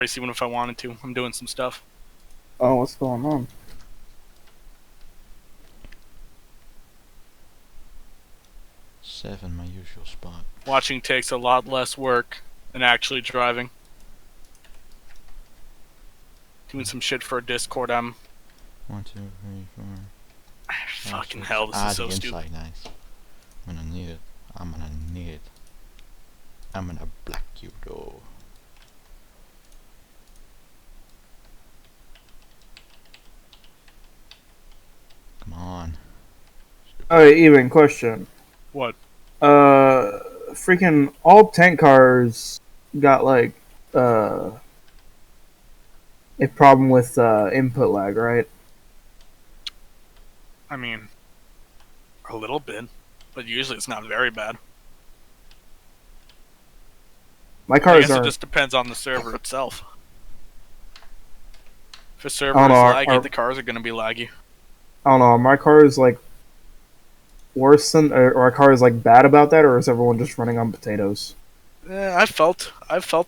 race even if I wanted to. I'm doing some stuff. Oh, what's going on? Seven, my usual spot. Watching takes a lot less work than actually driving. Doing some shit for a Discord. 1, 2, 3, 4. Fucking hell, this is so the stupid. inside, nice. I'm gonna need it. I'm gonna black you though. Come on. Alright, even question. What? Freaking all tank cars got like a problem with input lag, right? I mean, a little bit, but usually it's not very bad. My I cars guess it are. just depends on the server itself. If a I server don't is know, laggy, the cars are going to be laggy. I don't know. My car is like worse than, or our car is like bad about that, or is everyone just running on potatoes? I've felt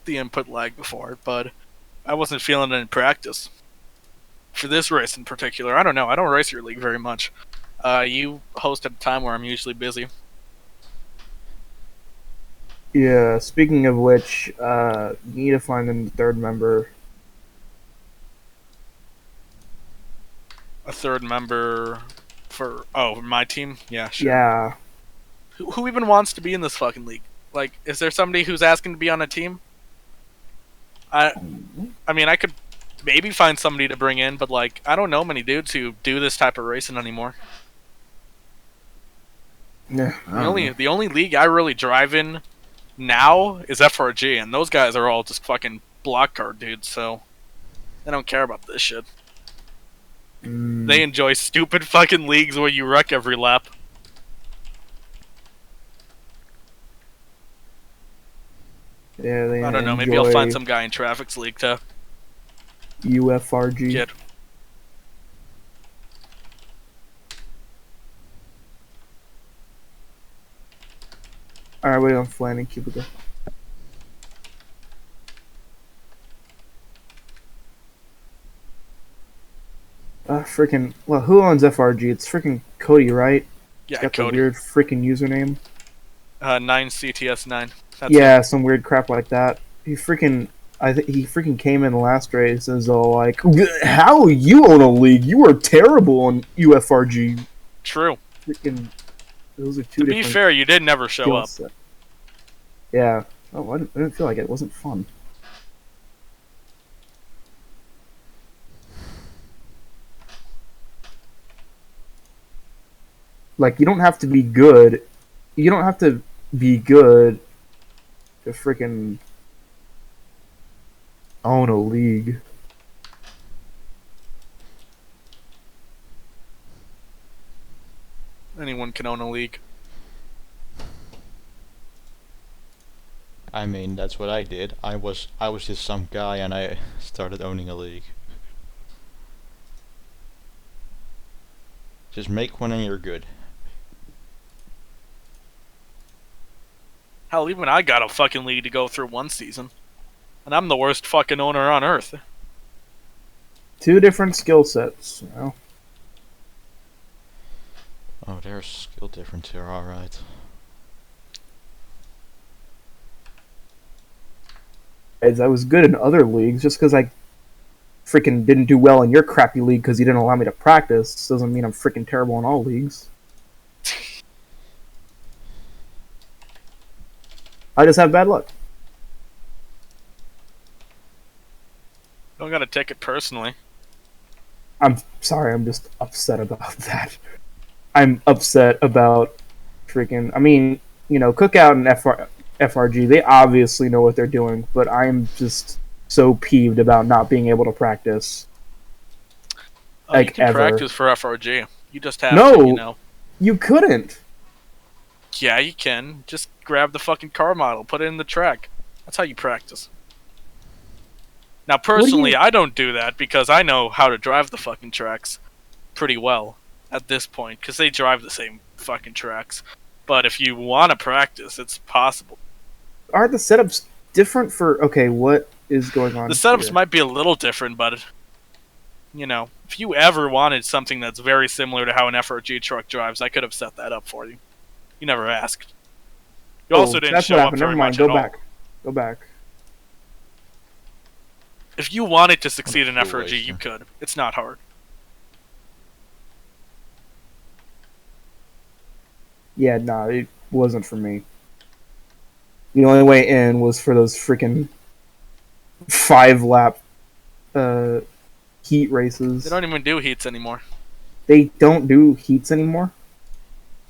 the input lag before, but I wasn't feeling it in practice. For this race in particular, I don't know. I don't race your league very much. You host at a time where I'm usually busy. Yeah. Speaking of which, you need to find a third member. A third member for my team. Yeah, sure. Yeah. Who even wants to be in this fucking league? Like, is there somebody who's asking to be on a team? I mean, I could maybe find somebody to bring in, but like, I don't know many dudes who do this type of racing anymore. Yeah. The only league I really drive in now is FRG, and those guys are all just fucking block card dudes, so they don't care about this shit. They enjoy stupid fucking leagues where you wreck every lap. Yeah, they I don't know, maybe I'll find some guy in Traffic's league to UFRG. get. Alright, wait on Flanning Cubicle. Freaking. Well, who owns FRG? It's freaking Cody, right? Yeah, Got Cody. the weird freaking username. 9CTS9. That's Yeah, it. some weird crap like that. He freaking. He freaking came in the last race and was all like, "How you own a league? You are terrible on UFRG." True. Freaking. Those are two To be different. fair, you did never show up. Set. Yeah. Oh, I didn't feel like it. It wasn't fun. Like, you don't have to be good. You don't have to be good to freaking own a league. Anyone can own a league. I mean, that's what I did. I was just some guy and I started owning a league. Just make one and you're good. Hell, even I got a fucking league to go through one season. And I'm the worst fucking owner on earth. Two different skill sets, you know? Oh, there's skill difference here, alright. I was good in other leagues. Just because I freaking didn't do well in your crappy league because you didn't allow me to practice doesn't mean I'm freaking terrible in all leagues. I just have bad luck. Don't gotta take it personally. I'm sorry, I'm just upset about that. I'm upset about freaking. I mean, you know, Cookout and FRG, they obviously know what they're doing, but I'm just so peeved about not being able to practice. Like, you can ever. practice for FRG. You just have No, to, you know. You couldn't. Yeah, you can. Just grab the fucking car model, put it in the track. That's how you practice. Now, personally, I don't do that because I know how to drive the fucking tracks pretty well at this point, because they drive the same fucking tracks. But if you want to practice, it's possible. Aren't the setups different for... Okay, what is going on The setups here? might be a little different, but you know, if you ever wanted something that's very similar to how an FRG truck drives, I could have set that up for you. You never asked. You Oh, also didn't that's what show up happened. Never very mind. much Go at all. back. Go back. If you wanted to What a succeed in fuel FRG, you waster. could. It's not hard. Yeah, nah, it wasn't for me. The only way in was for those freaking 5 lap uh, heat They races. don't even do heats anymore. They don't do heats anymore?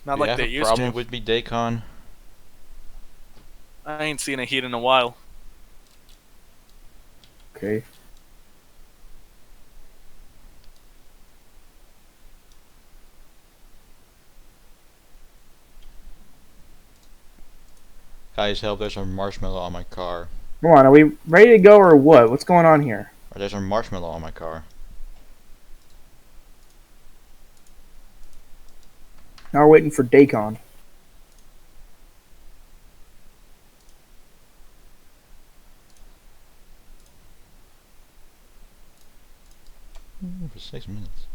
Not Do you like have they a used problem to. with me, Dacon? I ain't seen a heat in a while. Okay. Guys, help! There's a marshmallow on my car. Come on, are we ready to go or what? What's going on here? Or there's a marshmallow on my car. Now we're waiting for Dacon. For 6 minutes.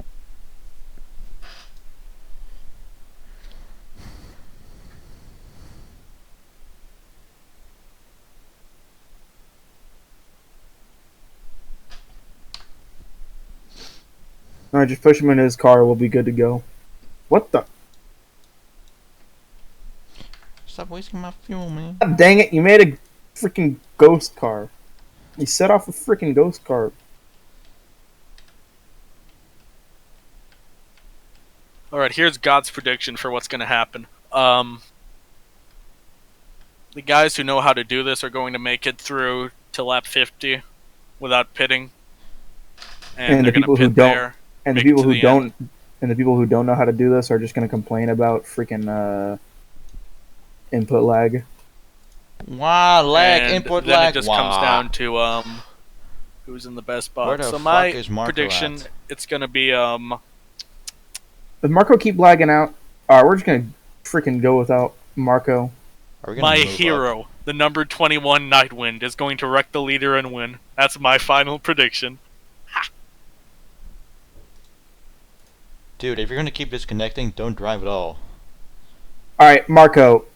Alright, just push him into his car. We'll be good to go. What the? Stop wasting my fuel, man. God dang it, you made a freaking ghost car. You set off a freaking ghost car. Alright, here's God's prediction for what's going to happen. The guys who know how to do this are going to make it through to lap 50 without pitting. And the they're going to people who pit don't there. and the make it people to who the don't end. and the people who don't know how to do this are just gonna complain about freaking input lag. Wow, lag, And input then lag. it just Wah. comes down to who's in the best Where spot. the So fuck my is Marco prediction, at? it's going to be Does Marco keep lagging out? Alright, we're just gonna freaking go without Marco. Are we gonna my move hero, up? the number 21 Nightwind, is going to wreck the leader and win. That's my final prediction. Dude, if you're gonna keep disconnecting, don't drive at all. Alright, Marco.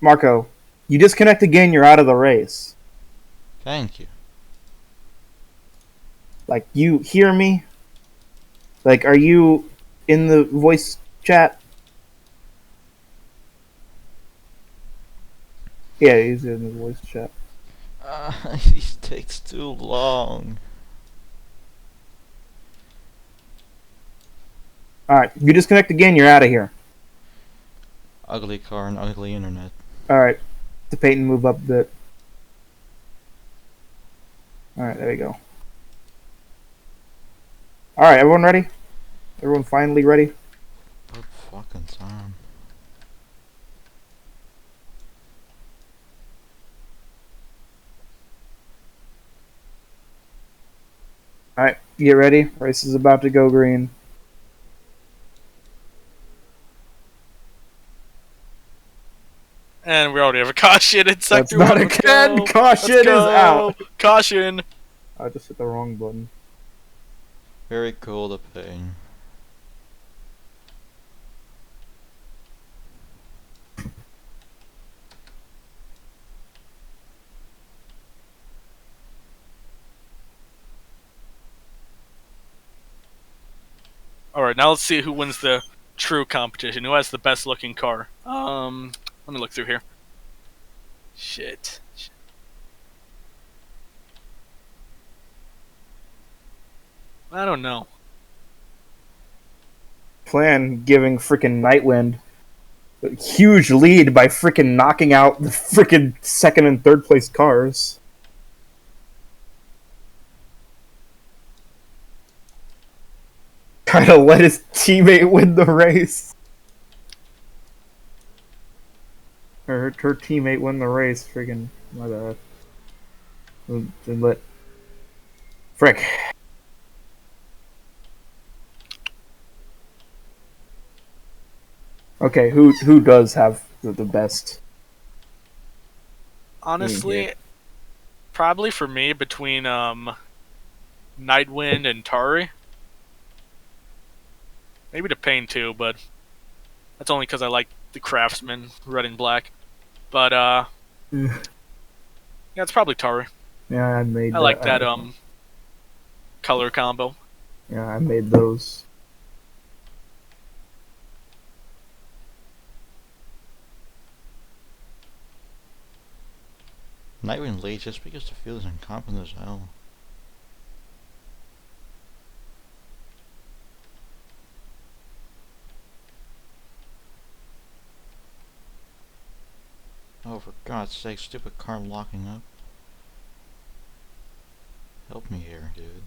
Marco, you disconnect again, you're out of the race. Thank you. Like, you hear me? Like, are you in the voice chat? Yeah, he's in the voice chat. This takes too long. Alright, you disconnect again, you're out of here. Ugly car and ugly internet. Alright, the Peyton move up a bit. Alright, there we go. Alright, everyone ready? Everyone finally ready? About fucking time. Alright, get ready. Race is about to go green. And we already have a caution in That's sector not 1. a Let's can. go. Caution Let's is go. out. Caution. I just hit the wrong button. Very cool to pay. Alright, now let's see who wins the true competition. Who has the best looking car? Let me look through here. Shit. I don't know. Plan giving freaking Nightwind a huge lead by freaking knocking out the freaking second and third place cars. Trying to let his teammate win the race. Or her teammate win the race. Freaking, my bad. Then let. Frick. Okay, who does have the best? Honestly, here. Probably for me between Nightwind and Tari. Maybe the Pain too, but that's only because I like the Craftsman, red and black. But Mm. yeah, it's probably Tari. Yeah, I made I that. like that color combo. Yeah, I made those. Nightwing late just because the field is incompetent as hell. Oh, for God's sake, stupid car locking up. Help me here, dude.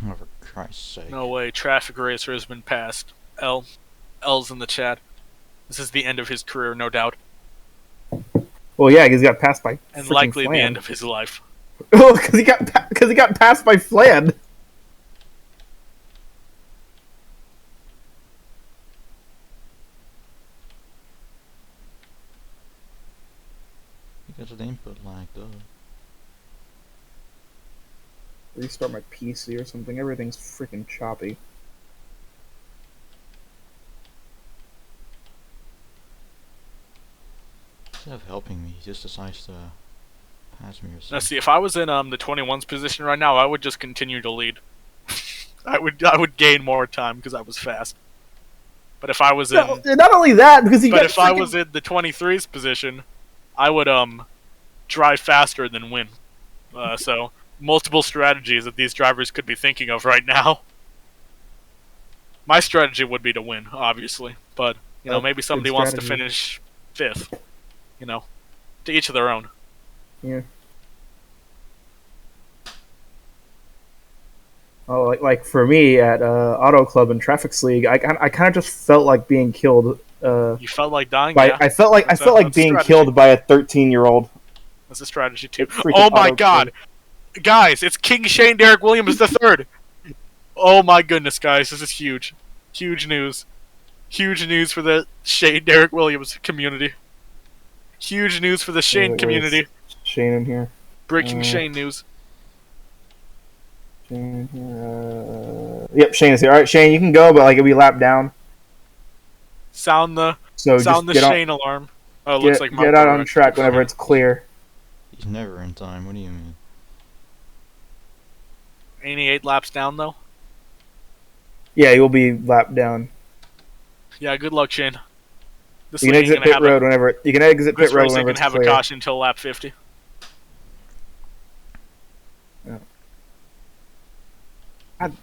Oh, for Christ's sake. No way, Traffic Racer has been passed. L's in the chat. This is the end of his career, no doubt. Well, yeah, because he got passed by And freaking likely Flan. the end of his life. Oh, because he got passed by Flan. Because of the input lag, though. Restart my PC or something. Everything's freaking choppy. Instead of helping me, he just decides to pass me or Now something. see, if I was in the 21's position right now, I would just continue to lead. I would gain more time because I was fast. But if I was in No, not only that, because he But got if I freaking- was in the 23's position, I would drive faster than win. So multiple strategies that these drivers could be thinking of right now. My strategy would be to win, obviously, but maybe somebody wants to strategy. finish 5th. To each of their own. Yeah. Oh, like for me at Auto Club and Traffics League, I kind of just felt like being killed. You felt like dying. By, Yeah, I felt like that's being strategy. killed by a 13-year-old. That's a strategy too. Freaking Oh my Auto God, guys! It's King Shane Derek Williams III. Oh my goodness, guys! This is huge, huge news. Huge news for the Shane Derek Williams community. Huge news for the Shane Wait, community. Shane in here. Breaking Shane news. Shane in here. Yep, Shane is here. All right, Shane, you can go, but like it'll be lapped down. Sound the So sound the just Shane alarm. Oh, it looks like get out on track whenever it's clear. He's never in time, what do you mean? Ain't he 8 laps down though? Yeah, you'll be lapped down. Yeah, good luck, Shane. This You can league ain't exit gonna pit have road whenever you can exit this pit road race ain't whenever gonna it's have clear. a caution until lap 50.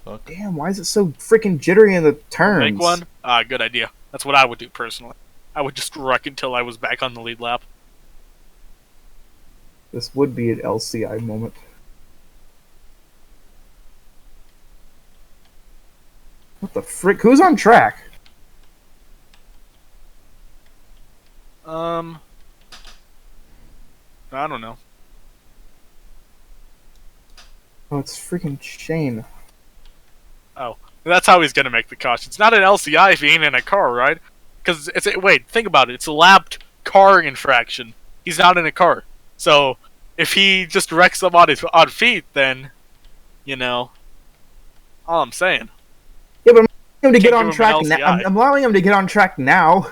Fuck. Damn, why is it so freaking jittery in the turns? Make one? Good idea. That's what I would do personally. I would just wreck until I was back on the lead lap. This would be an LCI moment. What the frick? Who's on track? I don't know. Oh, it's freaking Shane. Oh, that's how he's gonna make the caution. It's not an LCI if he ain't in a car, right? Because wait, think about it. It's a lapped car infraction. He's not in a car, so if he just wrecks them on his on feet, then all I'm saying. Yeah, but I'm allowing him to Can't get give on him track an now. LCI. I'm allowing him to get on track now.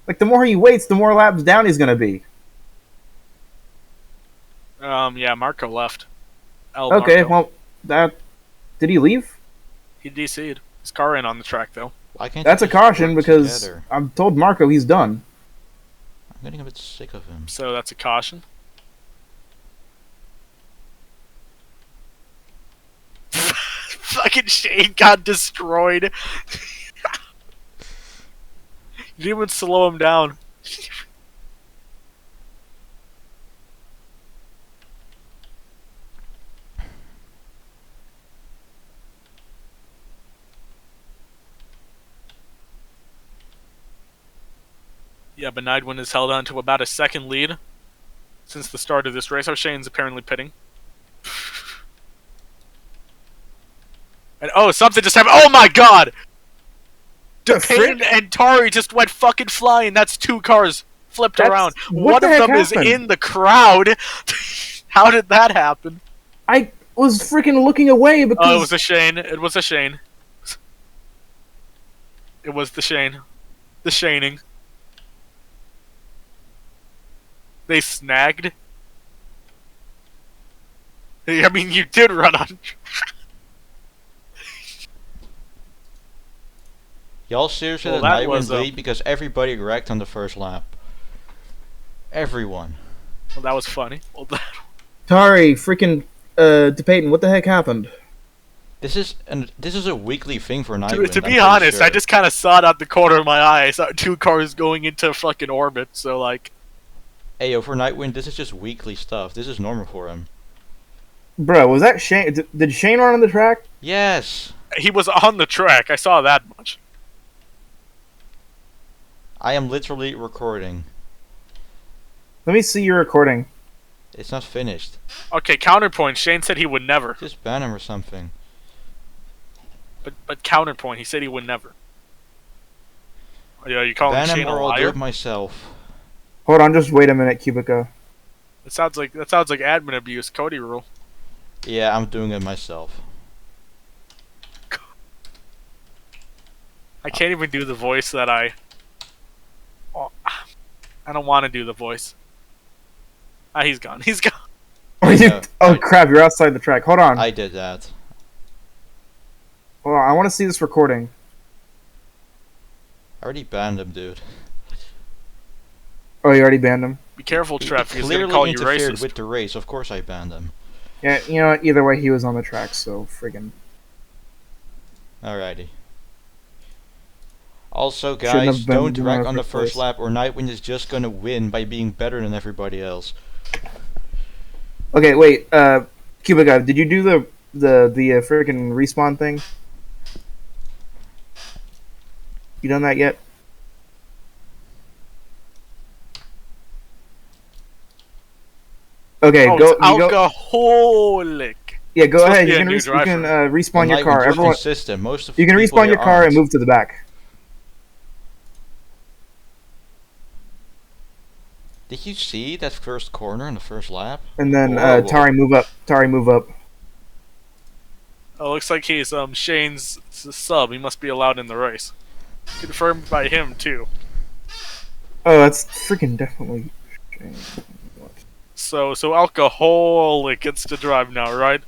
Like the more he waits, the more laps down he's gonna be. Yeah, Marco left. Okay, Marco. well, did he leave? He DC'd. His car ain't on the track though. Why can't That's you a just caution work because together? I'm told Marco he's done. I'm getting a bit sick of him. So that's a caution. Fucking Shane got destroyed. You didn't even slow him down. Yeah, but Nidwin has held on to about a second lead since the start of this race. How Shane's apparently pitting. And oh, something just happened. Oh my god! Payne and Tari just went fucking flying. That's 2 cars flipped around. One of them is in the crowd. How did that happen? I was freaking looking away because... Oh, it was a Shane. It was a Shane. It was the Shane. The Shaning. They snagged. I mean, you did run on... Y'all seriously let Nightwind lead because everybody wrecked on the first lap. Everyone. Well, that was funny. Well, Tari, freaking, DePayton, what the heck happened? This is a weekly thing for Nightwind. To be honest, I just kind of saw it out the corner of my eye. I saw 2 cars going into fucking orbit, so like... Ayo, for Nightwind, this is just weekly stuff. This is normal for him. Bro, was that Shane? Did Shane run on the track? Yes! He was on the track, I saw that much. I am literally recording. Let me see your recording. It's not finished. Okay, counterpoint. Shane said he would never. Just ban him or something. But counterpoint, he said he would never. Yeah, you calling Shane a liar? I'll do it myself. Hold on, just wait a minute, Cubico. That sounds like admin abuse, Cody rule. Yeah, I'm doing it myself. I can't even do the voice that I don't want to do the voice. Ah, he's gone. He's gone. Oh crap! You're outside the track. Hold on. I did that. Hold on. I want to see this recording. I already banned him, dude. Oh, you already banned him? Be careful, Trev. He's clearly gonna call you interfered racist. with the race. Of course, I banned him. Yeah, you know what? Either way, he was on the track, so friggin'. Alrighty. Also, guys, don't wreck on the first lap, or Nightwind is just gonna win by being better than everybody else. Okay, wait. Cubico, did you do the friggin' respawn thing? You done that yet? Okay, oh, go. It's alcoholic. Yeah, go ahead. You can respawn your car. Everyone, consistent. Most of you can respawn your car and move to the back. Did you see that first corner in the first lap? And then Tari, move up. Tari, move up. Oh, looks like he's Shane's sub. He must be allowed in the race. Confirmed by him too. Oh, that's freaking definitely Shane. So alcoholic gets to drive now, right?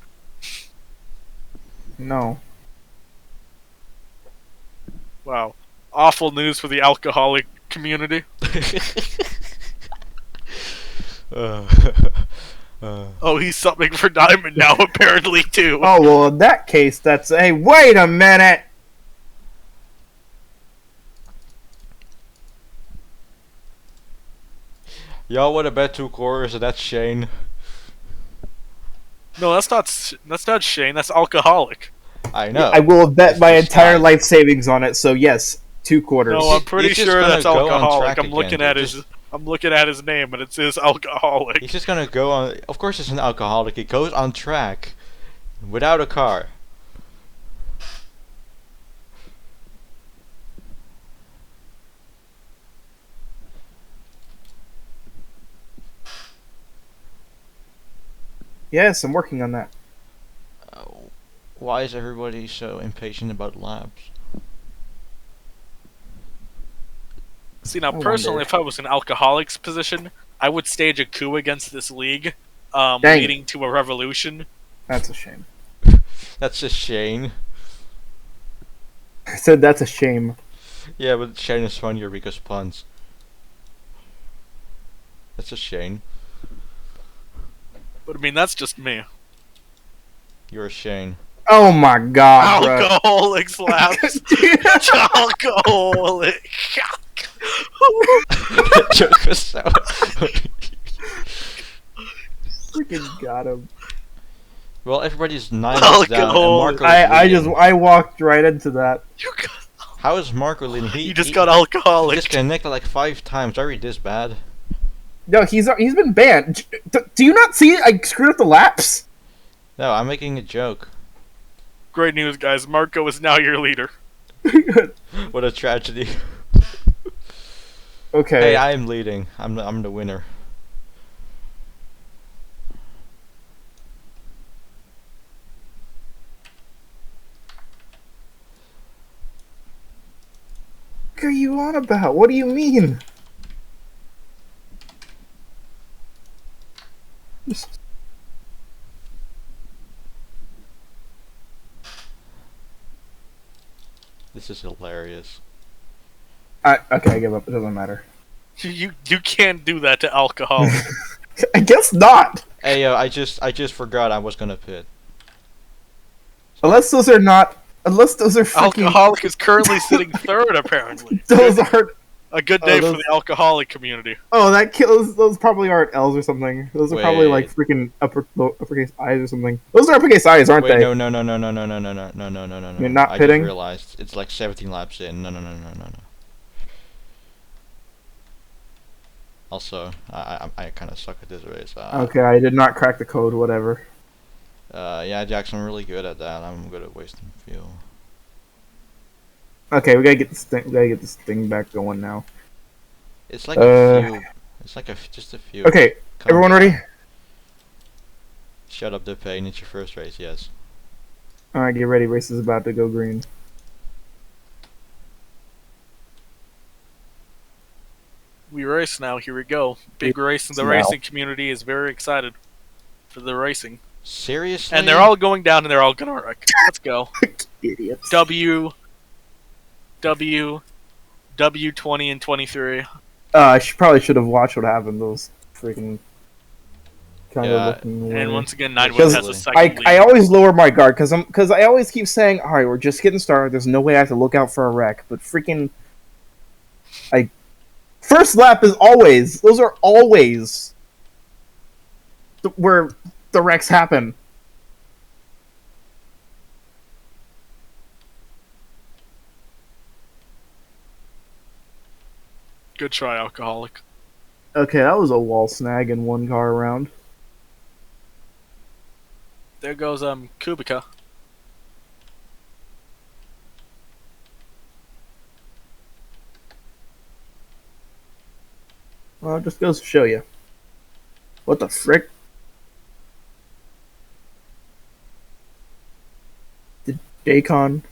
No. Wow. Awful news for the alcoholic community. Oh, he's something for Diamond now, apparently, too. Oh, well, in that case, that's... Hey, wait a minute! Y'all would have bet 2 quarters, and that's Shane. No, that's not Shane, that's alcoholic. I know. I will bet my entire life savings on it, so yes, 2 quarters. No, I'm pretty sure that's alcoholic. I'm looking at his name, and it says alcoholic. He's just gonna go on. Of course, it's an alcoholic. He goes on track without a car. Yes, I'm working on that. Why is everybody so impatient about laps? See, now, personally, if I was in alcoholic's position, I would stage a coup against this league, leading to a revolution. That's a shame. That's a Shane. I said that's a shame. Yeah, but Shane is funnier because puns. That's a Shane. But I mean, that's just me. You're a Shane. Oh my god, alcoholic slaps. Alcoholic. Joke was so freaking got him. Well, everybody's 9 laps down, and Marco I walked right into that. How is Marco leading? He just got alcoholic. He disconnected like 5 times. Are we this bad? No, he's been banned. Do you not see? I screwed up the laps. No, I'm making a joke. Great news, guys. Marco is now your leader. What a tragedy. Okay. Hey, I am leading. I'm the winner. What are you on about? What do you mean? This is hilarious. Okay, I give up. It doesn't matter. You can't do that to alcohol. I guess not. Hey, yo, I just forgot I was gonna pit. Unless those are freaking... Alcoholic is currently sitting third, apparently. Those aren't... A good day for the alcoholic community. Oh, that kills. Those probably aren't L's or something. Those are probably like Wait. freaking uppercase I's or something. Those are uppercase I's, aren't Wait, they? no. You're not I pitting? just realized it's like 17 laps in. No. Also, I kind of suck at this race. Okay, I did not crack the code. Whatever. Yeah, Jackson, I'm really good at that. I'm good at wasting fuel. Okay, we gotta get this thing. We gotta get this thing back going now. It's like a few. It's like just a few. Okay, everyone ready? Shut up, the pain. It's your first race, yes. All right, get ready. Race is about to go green. We race now. Here we go. Big race. The Now. racing community is very excited for the racing. Seriously? And they're all going down and they're all gonna wreck. Let's go. Idiots. W 20 and 23. I probably should have watched what happened. Those freaking kind Yeah, of looking. And once again, Nightwind Because has a second lead. I always lower my guard because I always keep saying, all right, we're just getting started. There's no way I have to look out for a wreck. But freaking, first lap is always. Those are always where the wrecks happen. Good try, alcoholic. Okay, that was a wall snag in one car around. There goes Coca. Well, it just goes to show you. What the frick? Did Dacon?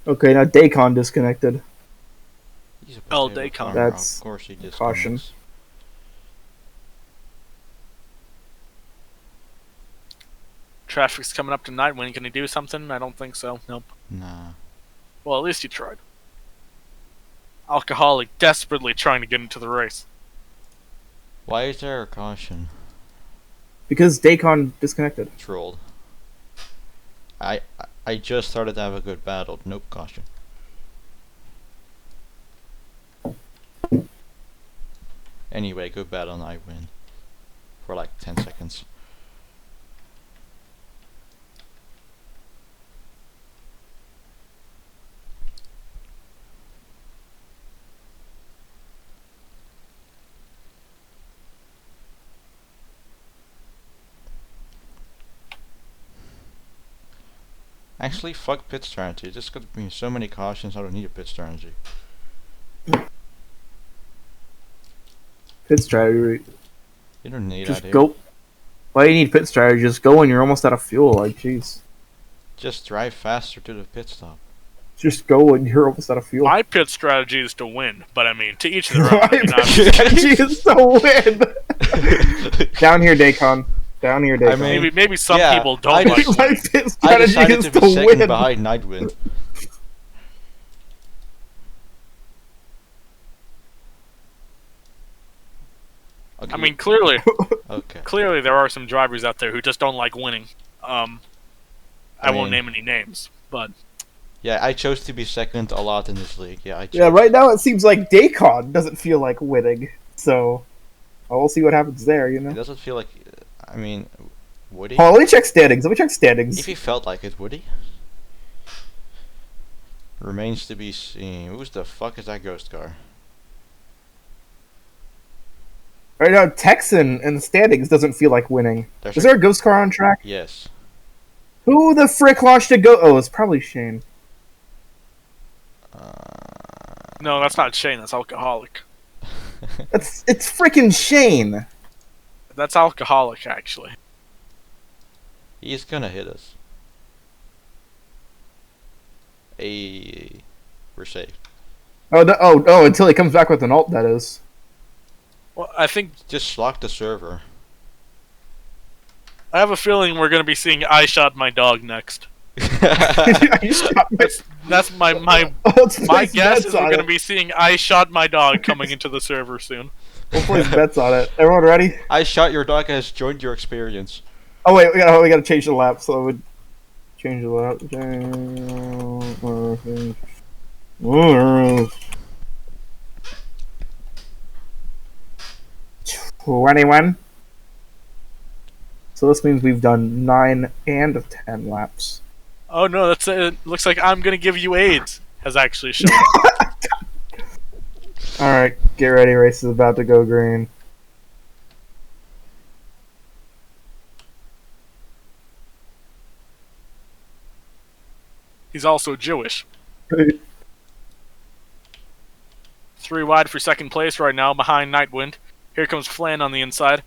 Okay, now Dacon disconnected. He's a Oh, potato Dacon. farmer. That's Of course he disconnects. caution. Traffic's coming up to Nightwind. Can he do something? I don't think so. Nope. Nah. Well, at least he tried. Alcoholic desperately trying to get into the race. Why is there a caution? Because Dacon disconnected. Trolled. I just started to have a good battle. Nope, caution. Anyway, good battle and I win. For like 10 seconds. Actually, fuck pit strategy. Just got me so many cautions. I don't need a pit strategy. Pit strategy. You don't need Just that. go. Why do you need pit strategy? Just go when you're almost out of fuel. Like, jeez. Just drive faster to the pit stop. Just go when you're almost out of fuel. My pit strategy is to win, but I mean, to each their own. My You know, pit strategy is to win. Down here, Dacon. Down here, Dacon. I mean, maybe some yeah, people don't I like just- my winning. pit I strategy decided is to be to second win. behind Nightwind. Okay. I mean, clearly okay. there are some drivers out there who just don't like winning. I won't mean- name any names, but Yeah, I chose to be second a lot in this league. Yeah, I chose. Yeah, right now it seems like Dacon doesn't feel like winning. So, we'll see what happens there, you It know? doesn't feel like. I mean, would he? Hold on, let me check standings. If he felt like it, would he? Remains to be seen. Who's the fuck is that ghost car? Right now, Texan in the standings doesn't feel like winning. There's Is there a ghost car on track? Yes. Who the frick launched a go? Oh, it's probably Shane. No, that's not Shane. That's Alcoholic. It's freaking Shane. That's Alcoholic, actually. He's gonna hit us. Hey, we're safe. Oh, until he comes back with an ult, that is. Well, I think Just lock the server. I have a feeling we're gonna be seeing "I Shot My Dog" next. That's my guess is we're gonna be seeing "I Shot My Dog" coming into the server soon. We'll place bets on it. Everyone ready? I shot your dog has joined your experience. Oh wait, we gotta change the lap, so I would change the lap. 21. So this means we've done 9 and 10 laps. Oh no, that's it. Looks like "I'm gonna give you AIDS" has actually shown up. Alright, get ready, race is about to go green. He's also Jewish. 3 wide for second place right now, behind Nightwind. Here comes Flan on the inside.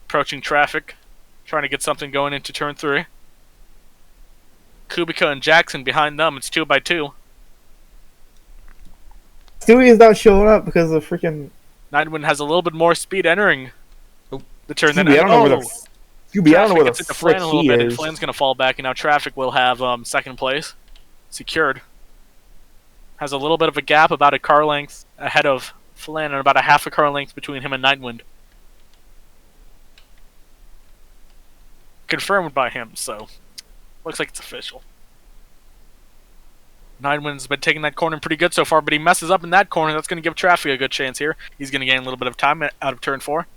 Approaching traffic. Trying to get something going into turn 3. Kubica and Jackson behind them. It's 2x2. Stewie is not showing up because of freaking... Nightwind has a little bit more speed entering the turn than... Stewie, I don't know where the... Stewie, I don't know where the gets into Flan frick a little he bit, and is. Flan's going to fall back, and now Traffic will have second place. Secured. Has a little bit of a gap, about a car length ahead of Flan, and about a half a car length between him and Nightwind. Confirmed by him, so looks like it's official. Nightwind's been taking that corner pretty good so far, but he messes up in that corner. That's going to give Traffic a good chance here. He's going to gain a little bit of time out of turn 4.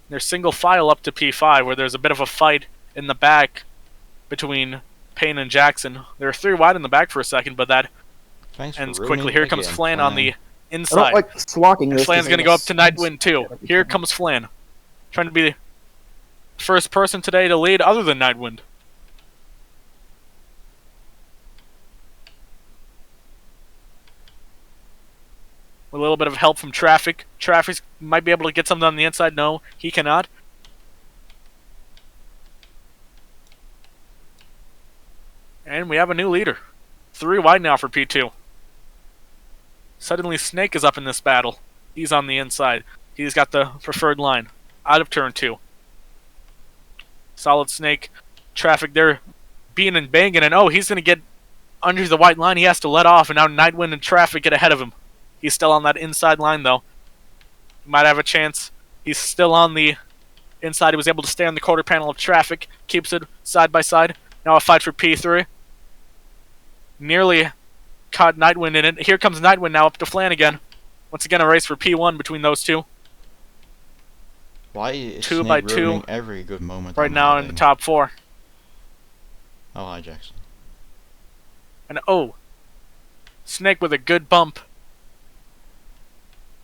There's single file up to P5, where there's a bit of a fight in the back between Payne and Jackson. They're 3 wide in the back for a second, but that ends quickly. Here comes Flan on the I inside. don't like swacking And this. Flan's going to go up to Nightwind too. Here comes Flan. Trying to be the first person today to lead other than Nightwind. With a little bit of help from Traffic. Traffic might be able to get something on the inside. No, he cannot. And we have a new leader. 3 wide now for P2. Suddenly Snake is up in this battle. He's on the inside. He's got the preferred line. Out of turn 2. Solid Snake. Traffic there being and banging. And oh, he's going to get under the white line. He has to let off. And now Nightwind and Traffic get ahead of him. He's still on that inside line, though. He might have a chance. He's still on the inside. He was able to stay on the quarter panel of Traffic. Keeps it side by side. Now a fight for P3. Nearly caught Nightwind in it. Here comes Nightwind now up to Flan again. Once again, a race for P1 between those two. Why is 2 Snake by 2 ruining every good moment right I'm now in having? the top 4. Oh, hi, Jackson. And oh, Snake with a good bump.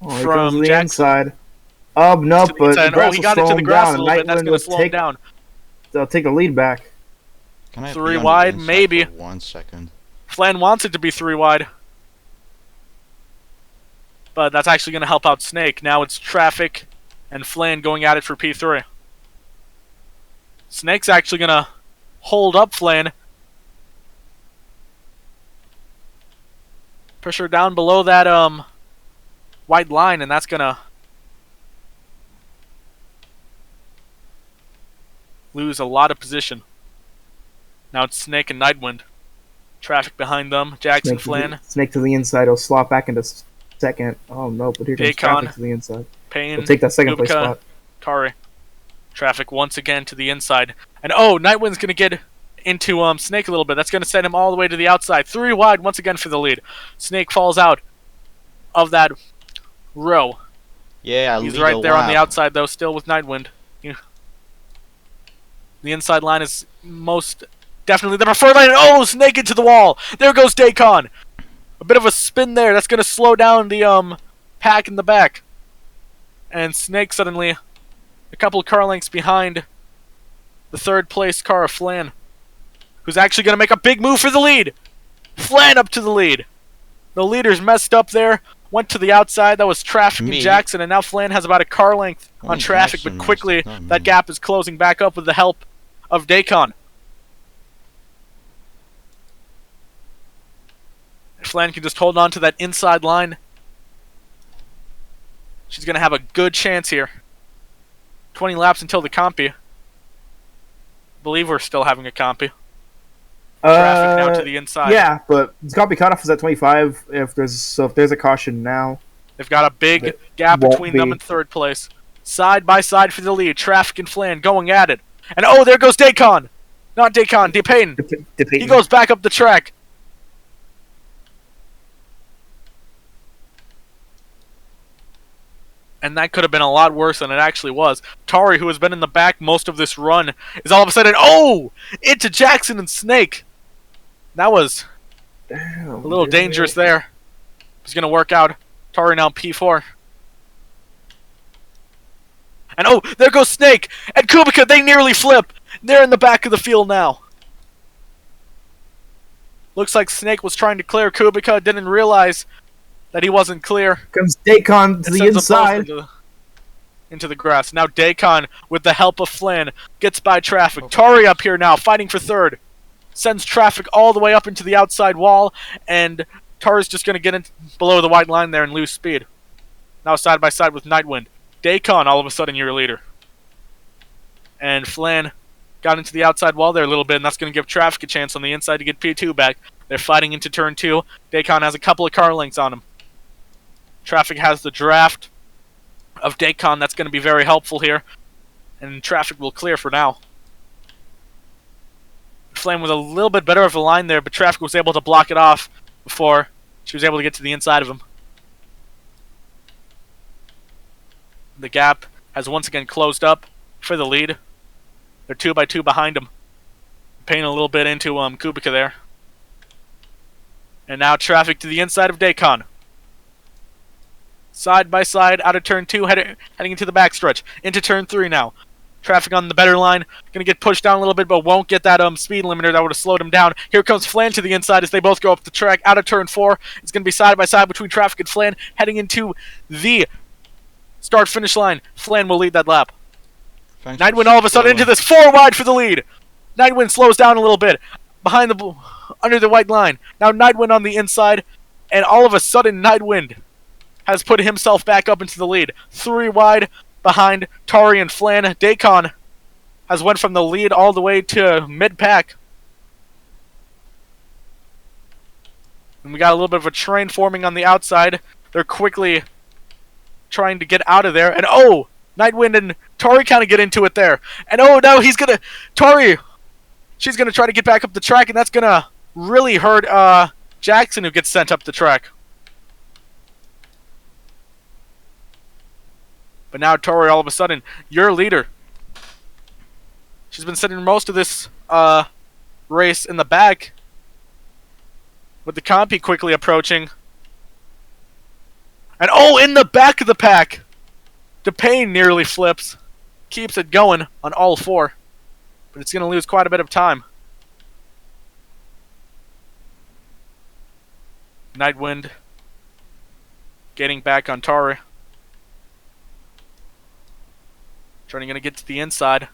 Oh, here from comes the Jackson. inside. No, To the but inside. the grass He will got slow into the him grass a down, little bit. That's Nightwind going to will slow him take, down. they'll take the lead back. Can I 3 be on the wide, inside maybe. for 1 second? Flan wants it to be 3 wide. But that's actually going to help out Snake. Now it's Traffic and Flan going at it for P3. Snake's actually going to hold up Flan. Push her down below that white line, and that's going to lose a lot of position. Now it's Snake and Nightwind. Traffic behind them. Jackson, Flan. Snake to the inside. He'll slot back into second. Oh no, but here comes Dacon, Traffic to the inside. Payne. He'll take that second place Kubica, spot. Kari. Traffic once again to the inside. And oh, Nightwind's going to get into Snake a little bit. That's going to send him all the way to the outside. 3 wide once again for the lead. Snake falls out of that row. Yeah, He's lead right a there on lap. the outside, though, still with Nightwind. The inside line is most definitely the preferred line. Oh, Snake into the wall. There goes Dacon. A bit of a spin there. That's going to slow down the pack in the back. And Snake suddenly a couple car lengths behind the third place car of Flan, who's actually going to make a big move for the lead. Flan up to the lead. The leader's messed up there. Went to the outside. That was Traffic and Jackson, and now Flan has about a car length on Traffic, but quickly that gap is closing back up with the help of Dacon. Flan can just hold on to that inside line. She's going to have a good chance here. 20 laps until the compy. I believe we're still having a compy. Traffic now to the inside. Yeah, but the compy cutoff is at 25. If there's a caution now, they've got a big gap between them and third place. Side by side for the lead. Traffic and Flan going at it. And oh, there goes Dacon. Not Dacon, DePayne. He goes back up the track. And that could have been a lot worse than it actually was. Tari, who has been in the back most of this run, is all of a sudden, into Jackson and Snake. That was a little dangerous there. He's going to work out. Tari now P4. And there goes Snake. And Coca, they nearly flip. They're in the back of the field now. Looks like Snake was trying to clear Kubica, didn't realize that he wasn't clear. Comes Dacon to the inside. Into the grass. Now Dacon, with the help of Flynn, gets by Traffic. Tari up here now, fighting for third. Sends Traffic all the way up into the outside wall, and Tari's just going to get in below the white line there and lose speed. Now side by side with Nightwind. Dacon, all of a sudden, your leader. And Flynn got into the outside wall there a little bit, and that's going to give Traffic a chance on the inside to get P2 back. They're fighting into turn 2. Dacon has a couple of car lengths on him. Traffic has the draft of Dacon. That's going to be very helpful here. And Traffic will clear for now. Flame was a little bit better of a line there, but Traffic was able to block it off before she was able to get to the inside of him. The gap has once again closed up for the lead. They're 2 by 2 behind him. Paying a little bit into Kubica there. And now Traffic to the inside of Dacon. Side by side, out of turn 2, heading into the backstretch. Into turn 3 now. Traffic on the better line. Going to get pushed down a little bit, but won't get that speed limiter that would have slowed him down. Here comes Flan to the inside as they both go up the track. Out of turn 4. It's going to be side by side between Traffic and Flan, heading into the start-finish line. Flan will lead that lap. Nightwind all of a sudden into this 4 wide for the lead. Nightwind slows down a little bit. Under the white line. Now Nightwind on the inside, and all of a sudden Nightwind has put himself back up into the lead. 3 wide behind Tari and Flan. Dacon has went from the lead all the way to mid-pack. And we got a little bit of a train forming on the outside. They're quickly trying to get out of there. And Nightwind and Tari kind of get into it there. And now he's going to... Tari, she's going to try to get back up the track, and that's going to really hurt Jackson, who gets sent up the track. But now Tori, all of a sudden, your leader. She's been sitting most of this race in the back, with the compy quickly approaching. And in the back of the pack, DePayne nearly flips. Keeps it going on all 4. But it's going to lose quite a bit of time. Nightwind getting back on Tari. Trying to get to the inside.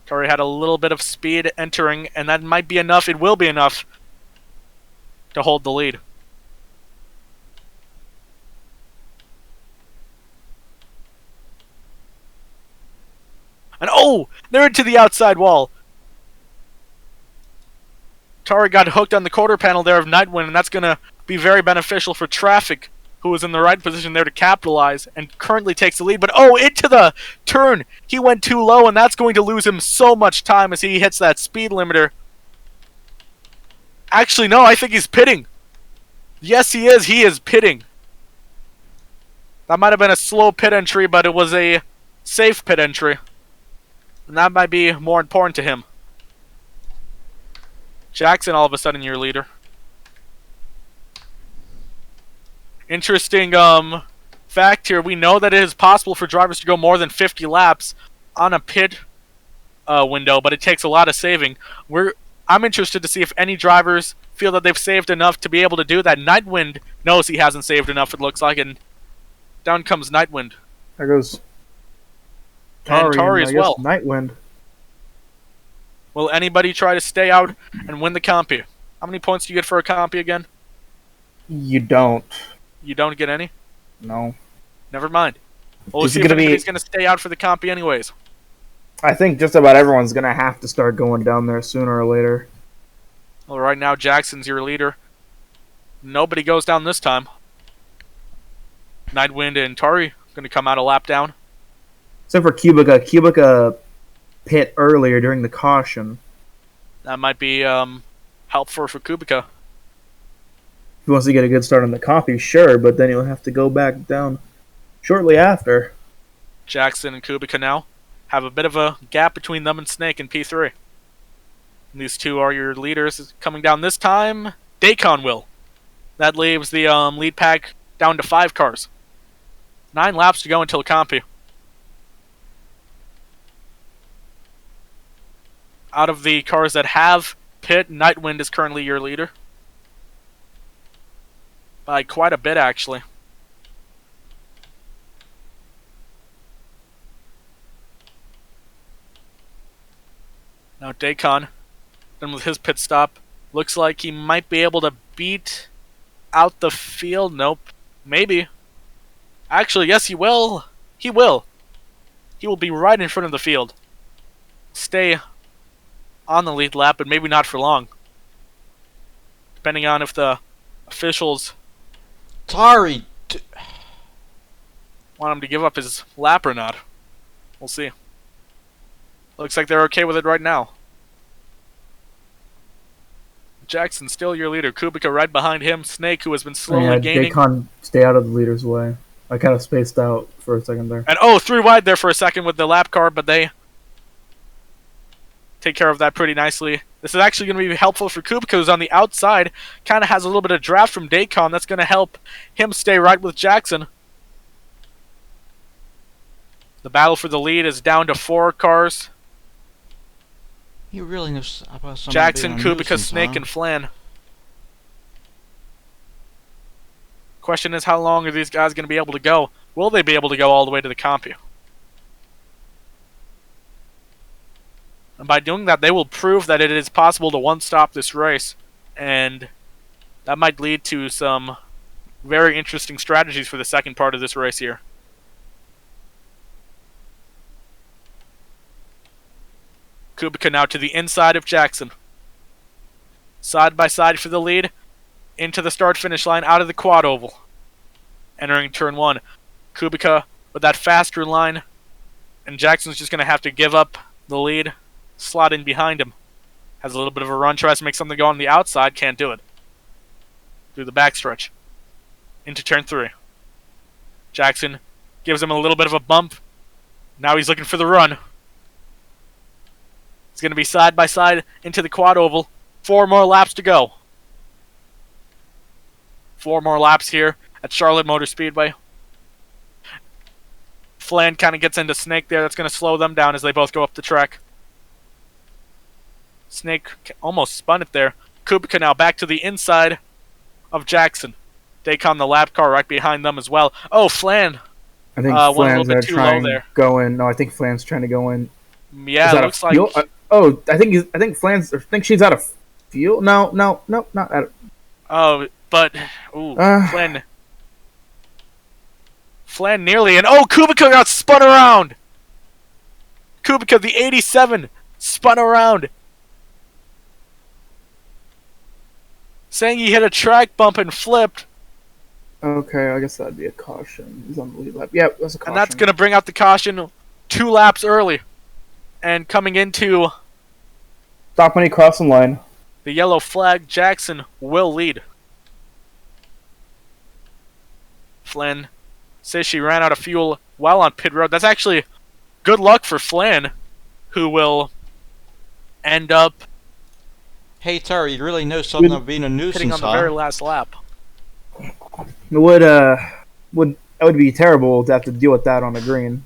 Tari had a little bit of speed entering, and that might be enough. It will be enough to hold the lead. And they're into the outside wall. Tari got hooked on the quarter panel there of Nightwind, and that's going to be very beneficial for Traffic, who is in the right position there to capitalize and currently takes the lead. But into the turn, he went too low, and that's going to lose him so much time as he hits that speed limiter. Actually, no, I think he's pitting. Yes, he is. He is pitting. That might have been a slow pit entry, but it was a safe pit entry. And that might be more important to him. Jackson, all of a sudden, your leader. Interesting fact here, we know that it is possible for drivers to go more than 50 laps on a pit window, but it takes a lot of saving. I'm interested to see if any drivers feel that they've saved enough to be able to do that. Nightwind knows he hasn't saved enough, it looks like, and down comes Nightwind. There goes And Tari as well. Nightwind. Will anybody try to stay out and win the compy? How many points do you get for a compy again? You don't. You don't get any? No. Never mind. Well, we'll Is see it if gonna be- anybody's going to stay out for the compy anyways. I think just about everyone's gonna have to start going down there sooner or later. Well, right now, Jackson's your leader. Nobody goes down this time. Nightwind and Tari going to come out a lap down. Except for Cubica. Cubica pit earlier during the caution. That might be helpful for Kubica. If he wants to get a good start on the copy, sure, but then he'll have to go back down shortly after. Jackson and Kubica now have a bit of a gap between them and Snake in P3. And these two are your leaders coming down this time. Dacon will. That leaves the lead pack down to 5 cars. 9 laps to go until compy. Out of the cars that have pit, Nightwind is currently your leader. By quite a bit, actually. Now Dacon, done with his pit stop. Looks like he might be able to beat out the field. Nope. Maybe. Actually, yes, he will. He will. He will be right in front of the field. Stay on the lead lap, but maybe not for long. Depending on if the officials Tari! want him to give up his lap or not. We'll see. Looks like they're okay with it right now. Jackson still your leader. Kubica right behind him. Snake, who has been slowly gaining. Dacon, stay out of the leader's way. I kind of spaced out for a second there. And 3 wide there for a second with the lap car, but they take care of that pretty nicely. This is actually going to be helpful for Kubica, who's on the outside. Kind of has a little bit of draft from Dacon. That's going to help him stay right with Jackson. The battle for the lead is down to 4 cars. You really know about something. Jackson, Kubica, Snake, and Flan. Question is, how long are these guys going to be able to go? Will they be able to go all the way to the compy? And by doing that, they will prove that it is possible to one-stop this race. And that might lead to some very interesting strategies for the second part of this race here. Kubica now to the inside of Jackson. Side by side for the lead. Into the start-finish line, out of the quad oval. Entering turn 1. Kubica with that faster line. And Jackson's just going to have to give up the lead. Slot in behind him. Has a little bit of a run, tries to make something go on the outside, can't do it. Through the backstretch. Into turn 3. Jackson gives him a little bit of a bump. Now he's looking for the run. It's going to be side by side into the quad oval. 4 more laps to go. 4 more laps here at Charlotte Motor Speedway. Flan kind of gets into Snake there. That's going to slow them down as they both go up the track. Snake almost spun it there. Kubica now back to the inside of Jackson. Dacon the lap car right behind them as well. Oh, Flan. I think went a little Flan's bit too low there. Go in. No, I think Flan's trying to go in. Yeah, it looks like. I think she's out of fuel. No, not out of. Oh, but Flan nearly, and Kubica got spun around. Kubica, the 87, spun around, saying he hit a track bump and flipped. Okay, I guess that'd be a caution. He's on the lead lap. Yeah, that's a caution. And that's gonna bring out the caution 2 laps early, and coming into. Stop when he crossing line. The yellow flag, Jackson will lead. Flan says she ran out of fuel while on pit road. That's actually good luck for Flan, who will end up Hey, Tari, you really know something about being a hitting nuisance, on the very last lap. Would That would be terrible to have to deal with that on a green.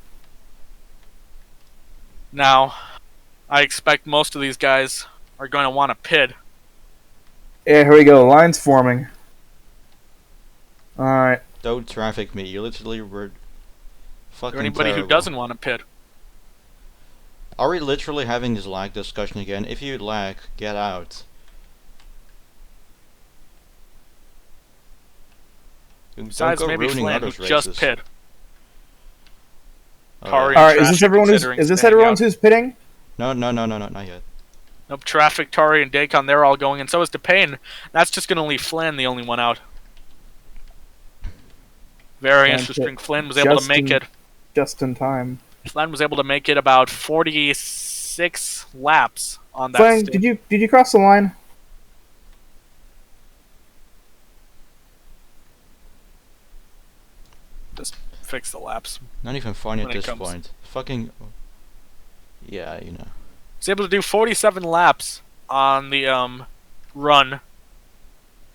Now, I expect most of these guys are going to want to pit. Yeah, here we go. Lines forming. Alright. Don't traffic me. You literally were fucking Or anybody terrible. who doesn't want to pit. Are we literally having this lag discussion again? If you lag, get out. Besides, Don't go maybe ruining Flan, who others' just races. pit. Oh, Tari- yeah. Alright, is this Trash everyone considering is this staying everyone out. who's pitting? No, not yet. Nope, Traffic, Tari, and Dacon, they're all going, and so is DePayne. That's just going to leave Flynn the only one out. Very Flan interesting. pit Flynn was able to make it. Just in time. Flynn was able to make it about 46 laps on that Flan, stint. did you cross the line? Just fix the laps. Not even funny at When it this comes. point. Fucking. Yeah, you know. He's able to do 47 laps on the run,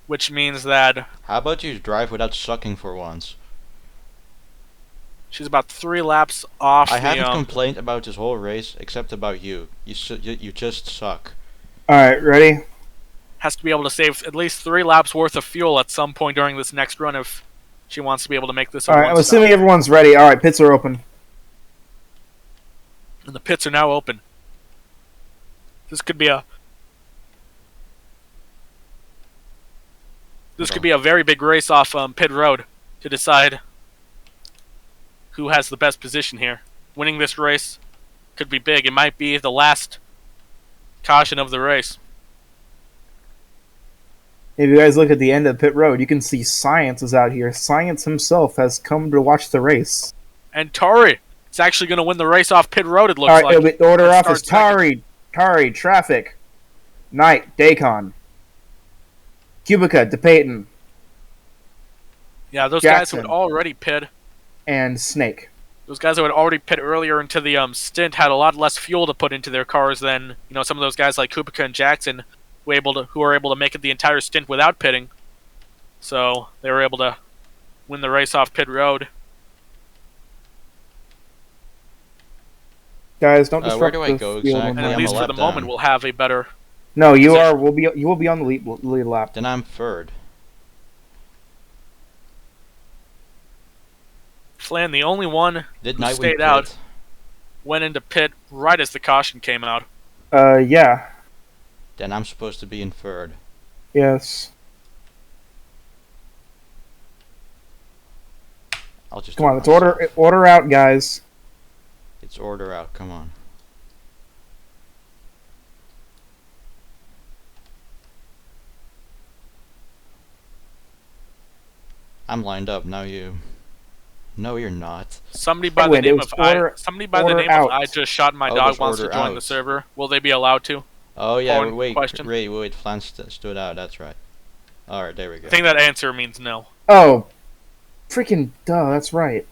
which means that How about you drive without sucking for once? she's about 3 laps off I the haven't complained about this whole race except about you. You just suck. Alright, ready? has to be able to save at least 3 laps worth of fuel at some point during this next run if she wants to be able to make this a Alright, I'm one assuming stop. everyone's ready. Alright, pits are open. And the pits are now open. This could be a very big race off pit road to decide who has the best position here. Winning this race could be big. It might be the last caution of the race. If you guys look at the end of pit road, you can see Science is out here. Science himself has come to watch the race. And Tari is actually going to win the race off pit road, it looks Alright, like. the order And off is start second. Tari, Traffic, Knight, Dacon, Cubica, DePayton, Yeah, those guys Jackson. who had already pit. and Snake. Those guys who had already pit earlier into the stint had a lot less fuel to put into their cars than some of those guys like Kubica and Jackson who were able to make it the entire stint without pitting. So they were able to win the race off pit road. Guys, don't Where disrupt do I the go field exactly? And on at I'm that. a least for lap the down. moment, we'll have a better. No, you position. will be on the lead lap. Then I'm third. Flan, the only one Did who Nightwing stayed pit? out, went into pit right as the caution came out. Yeah. Then I'm supposed to be in third. Yes. I'll just Come do on, it let's myself. order out, guys. It's order out. Come on. I'm lined up. Now you. No, you're not. Somebody by the win. It name was of order- somebody by the order name out. of I just shot my Oh, dog there's wants to order join the out. server. Will they be allowed to? Oh yeah. Foreign Wait. question. Wait. Flan stood out. That's right. All right. There we go. I think that answer means no. Oh, freaking duh, that's right.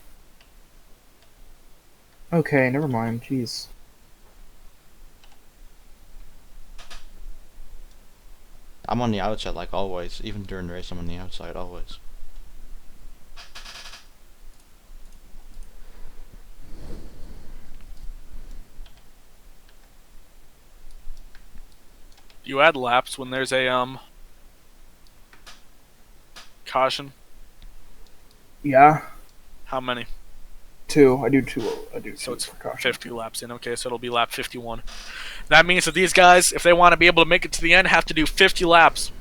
Okay, never mind. Jeez. I'm on the outside like always. Even during the race, I'm on the outside always. You add laps when there's a caution. Yeah, How many? 2. I do 2. I do 2 So it's for caution. 50 laps in. Okay, so it'll be lap 51. That means that these guys, if they want to be able to make it to the end, have to do 50 laps.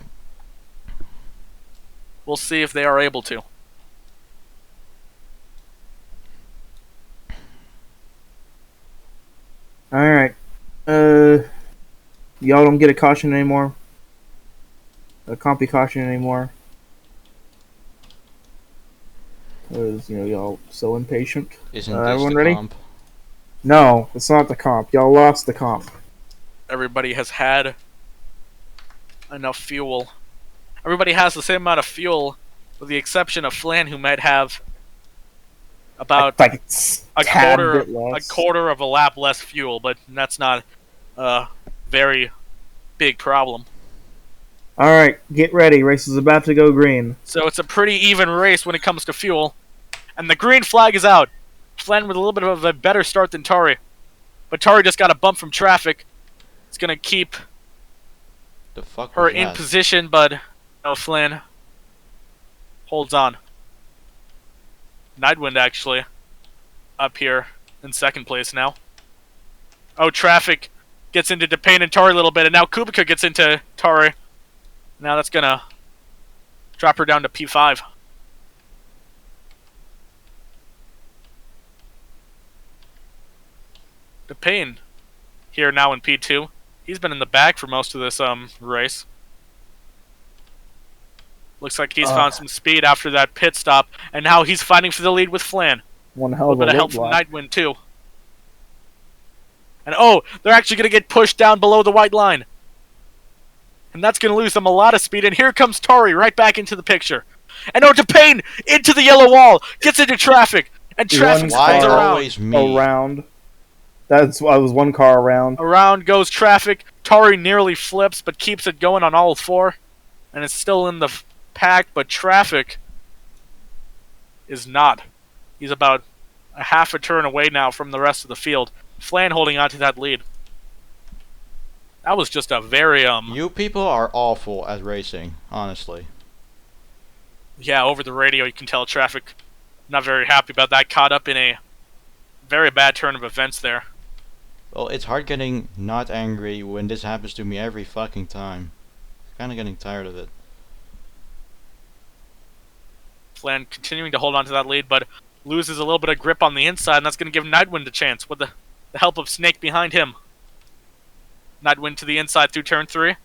We'll see if they are able to. Alright. Y'all don't get a caution anymore. A compy caution anymore. Because, y'all so impatient. Isn't everyone this the ready? comp? No, it's not the comp. Y'all lost the comp. Everybody has had enough fuel. Everybody has the same amount of fuel, with the exception of Flan, who might have about Like it's a tad quarter, bit less. quarter of a lap less fuel, but that's not a very big problem. Alright, get ready. Race is about to go green. So it's a pretty even race when it comes to fuel. And the green flag is out. Flan with a little bit of a better start than Tari. But Tari just got a bump from traffic. It's going to keep The fuck her was in that? position, but no, Flan holds on. Nightwind actually up here in second place now. Oh, traffic gets into Depain and Tari a little bit, and now Coca gets into Tari. Now that's going to drop her down to P5. Depain here now in P2. He's been in the back for most of this race. Looks like he's found some speed after that pit stop, and now he's fighting for the lead with Flan. One A hell little of a bit of help late from block. Nightwind too. And oh, they're actually going to get pushed down below the white line. And that's going to lose them a lot of speed, and here comes Tari right back into the picture. And oh, Depain into the yellow wall, gets into traffic, and traffic Why spins around. always me? Around. That was one car around. Around goes traffic. Tari nearly flips, but keeps it going on all four. And it's still in the pack, but traffic is not. He's about a half a turn away now from the rest of the field. Flan holding on to that lead. That was just a very, You people are awful at racing, honestly. yeah, over the radio you can tell traffic not very happy about that. Caught up in a very bad turn of events there. Well, it's hard getting not angry when this happens to me every fucking time. Kinda getting tired of it. Flan continuing to hold on to that lead, but loses a little bit of grip on the inside, and that's going to give Nightwind a chance with the help of Snake behind him. Nightwind to the inside through turn 3.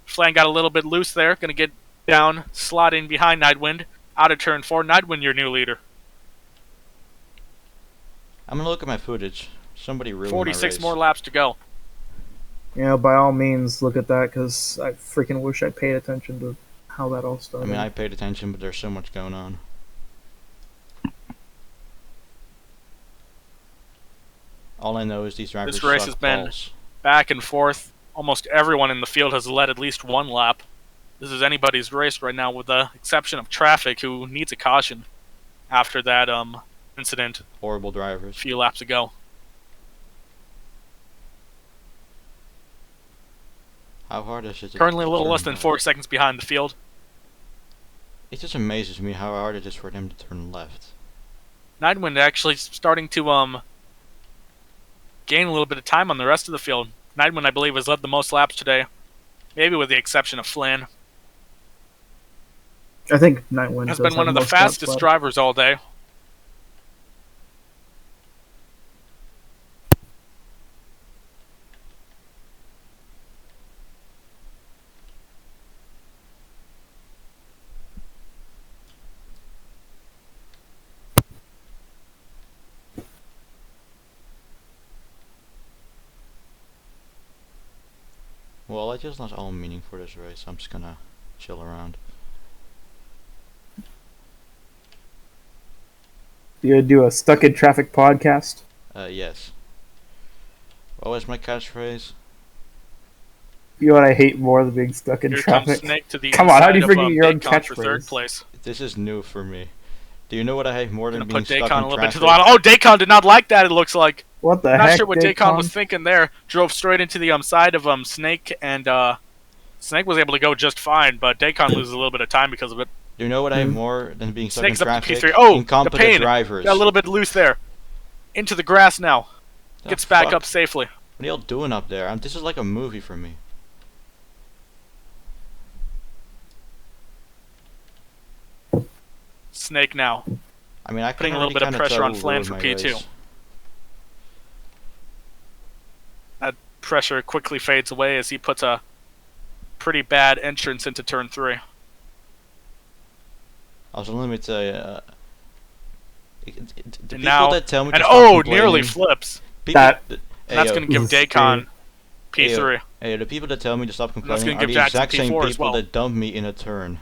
Flan got a little bit loose there, going to get down, slot in behind Nightwind, out of turn 4. Nightwind, your new leader. I'm gonna look at my footage. Somebody ruined my 46 race. more laps to go. You know, by all means, look at that, because I freaking wish I paid attention to how that all I started. mean, I paid attention, but there's so much going on. All I know is these drivers This race suck has been balls. back and forth. Almost everyone in the field has led at least one lap. This is anybody's race right now, with the exception of Traffic, who needs a caution after that incident Horrible a drivers. few laps ago. How hard is it? Currently a to little turn less than left? 4 seconds behind the field. It just amazes me how hard it is for them to turn left. Nightwind actually starting to gain a little bit of time on the rest of the field. Nightwind, I believe, has led the most laps today, maybe with the exception of Flan. I think Nightwind Has does been one have of the most laps fastest left. drivers all day. Well, I just lost all meaning for this race. I'm just gonna chill around. You gonna do a stuck in traffic podcast? Yes. What was my catchphrase? You know what I hate more than being stuck in Here comes traffic? Snake to the Come on, how do you inside forget of, your own Dacon for third catchphrase? place. This is new for me. Do you know what I hate more than Gonna being put stuck Dacon in a little bit traffic? to the bottom. Oh, Dacon did not like that, it looks like. What the Not heck, sure what Dacon Dacon? was thinking there. Drove straight into the side of Snake, and Snake was able to go just fine, but Dacon loses a little bit of time because of it. Do you know what I hate more than being stuck Snake's in up to traffic? P3. Oh, Incompetent Depain drivers. got a little bit loose there. Into the grass now. The Gets back fuck? up safely. What are y'all doing up there? This is like a movie for me. Snake now. I mean, I Putting can a little already bit of kinda pressure tell on who Flan ruined for my P2. race. That pressure quickly fades away as he puts a pretty bad entrance into turn 3. Also, let me tell you, the And people now, that tell me and to stop oh, complaining- nearly flips. people That- that- And that's Ayo, going to give Oof, Dacon dude. P3. Hey, the people that tell me to stop that's complaining gonna are give the Jackson exact same P4 people as well. that dumped me in a turn.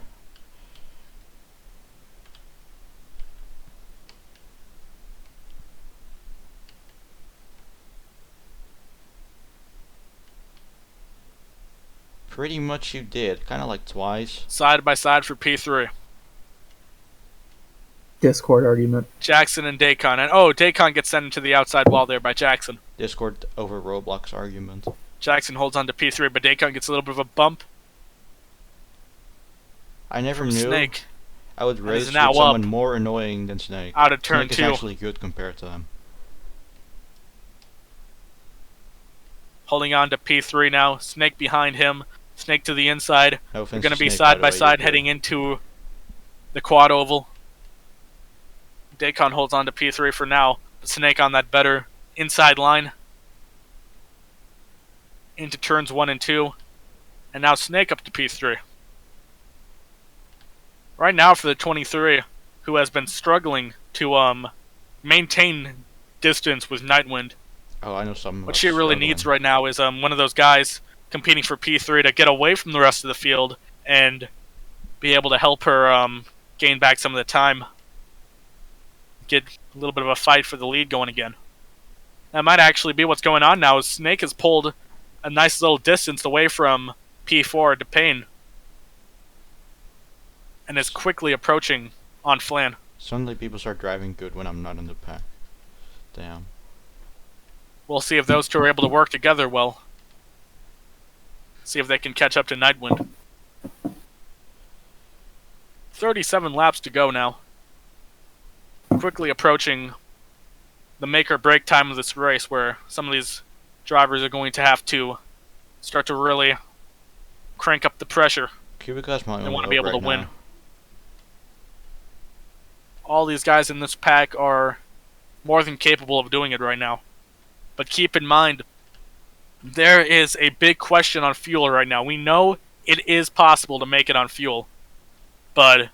Pretty much you did. Kind of like twice. Side by side for P3. Discord argument. Jackson and Dacon. And Dacon gets sent into the outside wall there by Jackson. Discord over Roblox argument. Jackson holds on to P3, but Dacon gets a little bit of a bump I never from knew Snake. I would is race with now someone up. more annoying than Snake. Out of turn Snake is 2. actually good compared to him. Holding on to P3 now. Snake behind him. Snake to the inside. No They're offense going to to be Snake, side by the way, side you're heading good. into the quad oval. Dacon holds on to P3 for now. Snake on that better inside line. Into turns 1 and 2. And now Snake up to P3. Right now for the 23, who has been struggling to maintain distance with Nightwind. Oh, I know something. What she really needs right now is one of those guys competing for P3 to get away from the rest of the field and be able to help her gain back some of the time. Get a little bit of a fight for the lead going again. That might actually be what's going on now. Snake has pulled a nice little distance away from P4 to Payne and is quickly approaching on Flan. Suddenly people start driving good when I'm not in the pack. Damn. We'll see if those two are able to work together well. See if they can catch up to Nightwind. 37 laps to go now. Quickly approaching the make or break time of this race, where some of these drivers are going to have to start to really crank up the pressure. Cubica's my They only want to hope be able right to win. now. All these guys in this pack are more than capable of doing it right now. But keep in mind, there is a big question on fuel right now. We know it is possible to make it on fuel, but a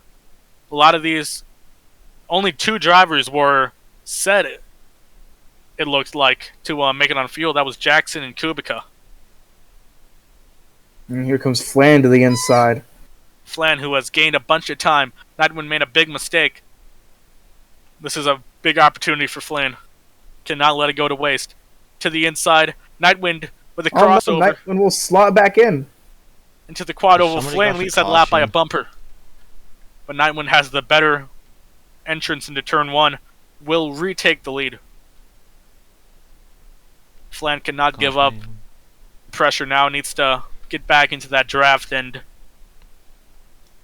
lot of these, only 2 drivers were set, it looked like, to make it on fuel. That was Jackson and Kubica. And here comes Flan to the inside. Flan, who has gained a bunch of time. Nightwind made a big mistake. This is a big opportunity for Flan. Cannot let it go to waste. To the inside, Nightwind with a crossover. No, Nightwind will slot back in. Into the quad oval. Somebody Flan got the leads that lap by a caution. bumper. But Nightwind has the better entrance into turn 1. Will retake the lead. Flan cannot give up. Pressure now, needs to get back into that draft and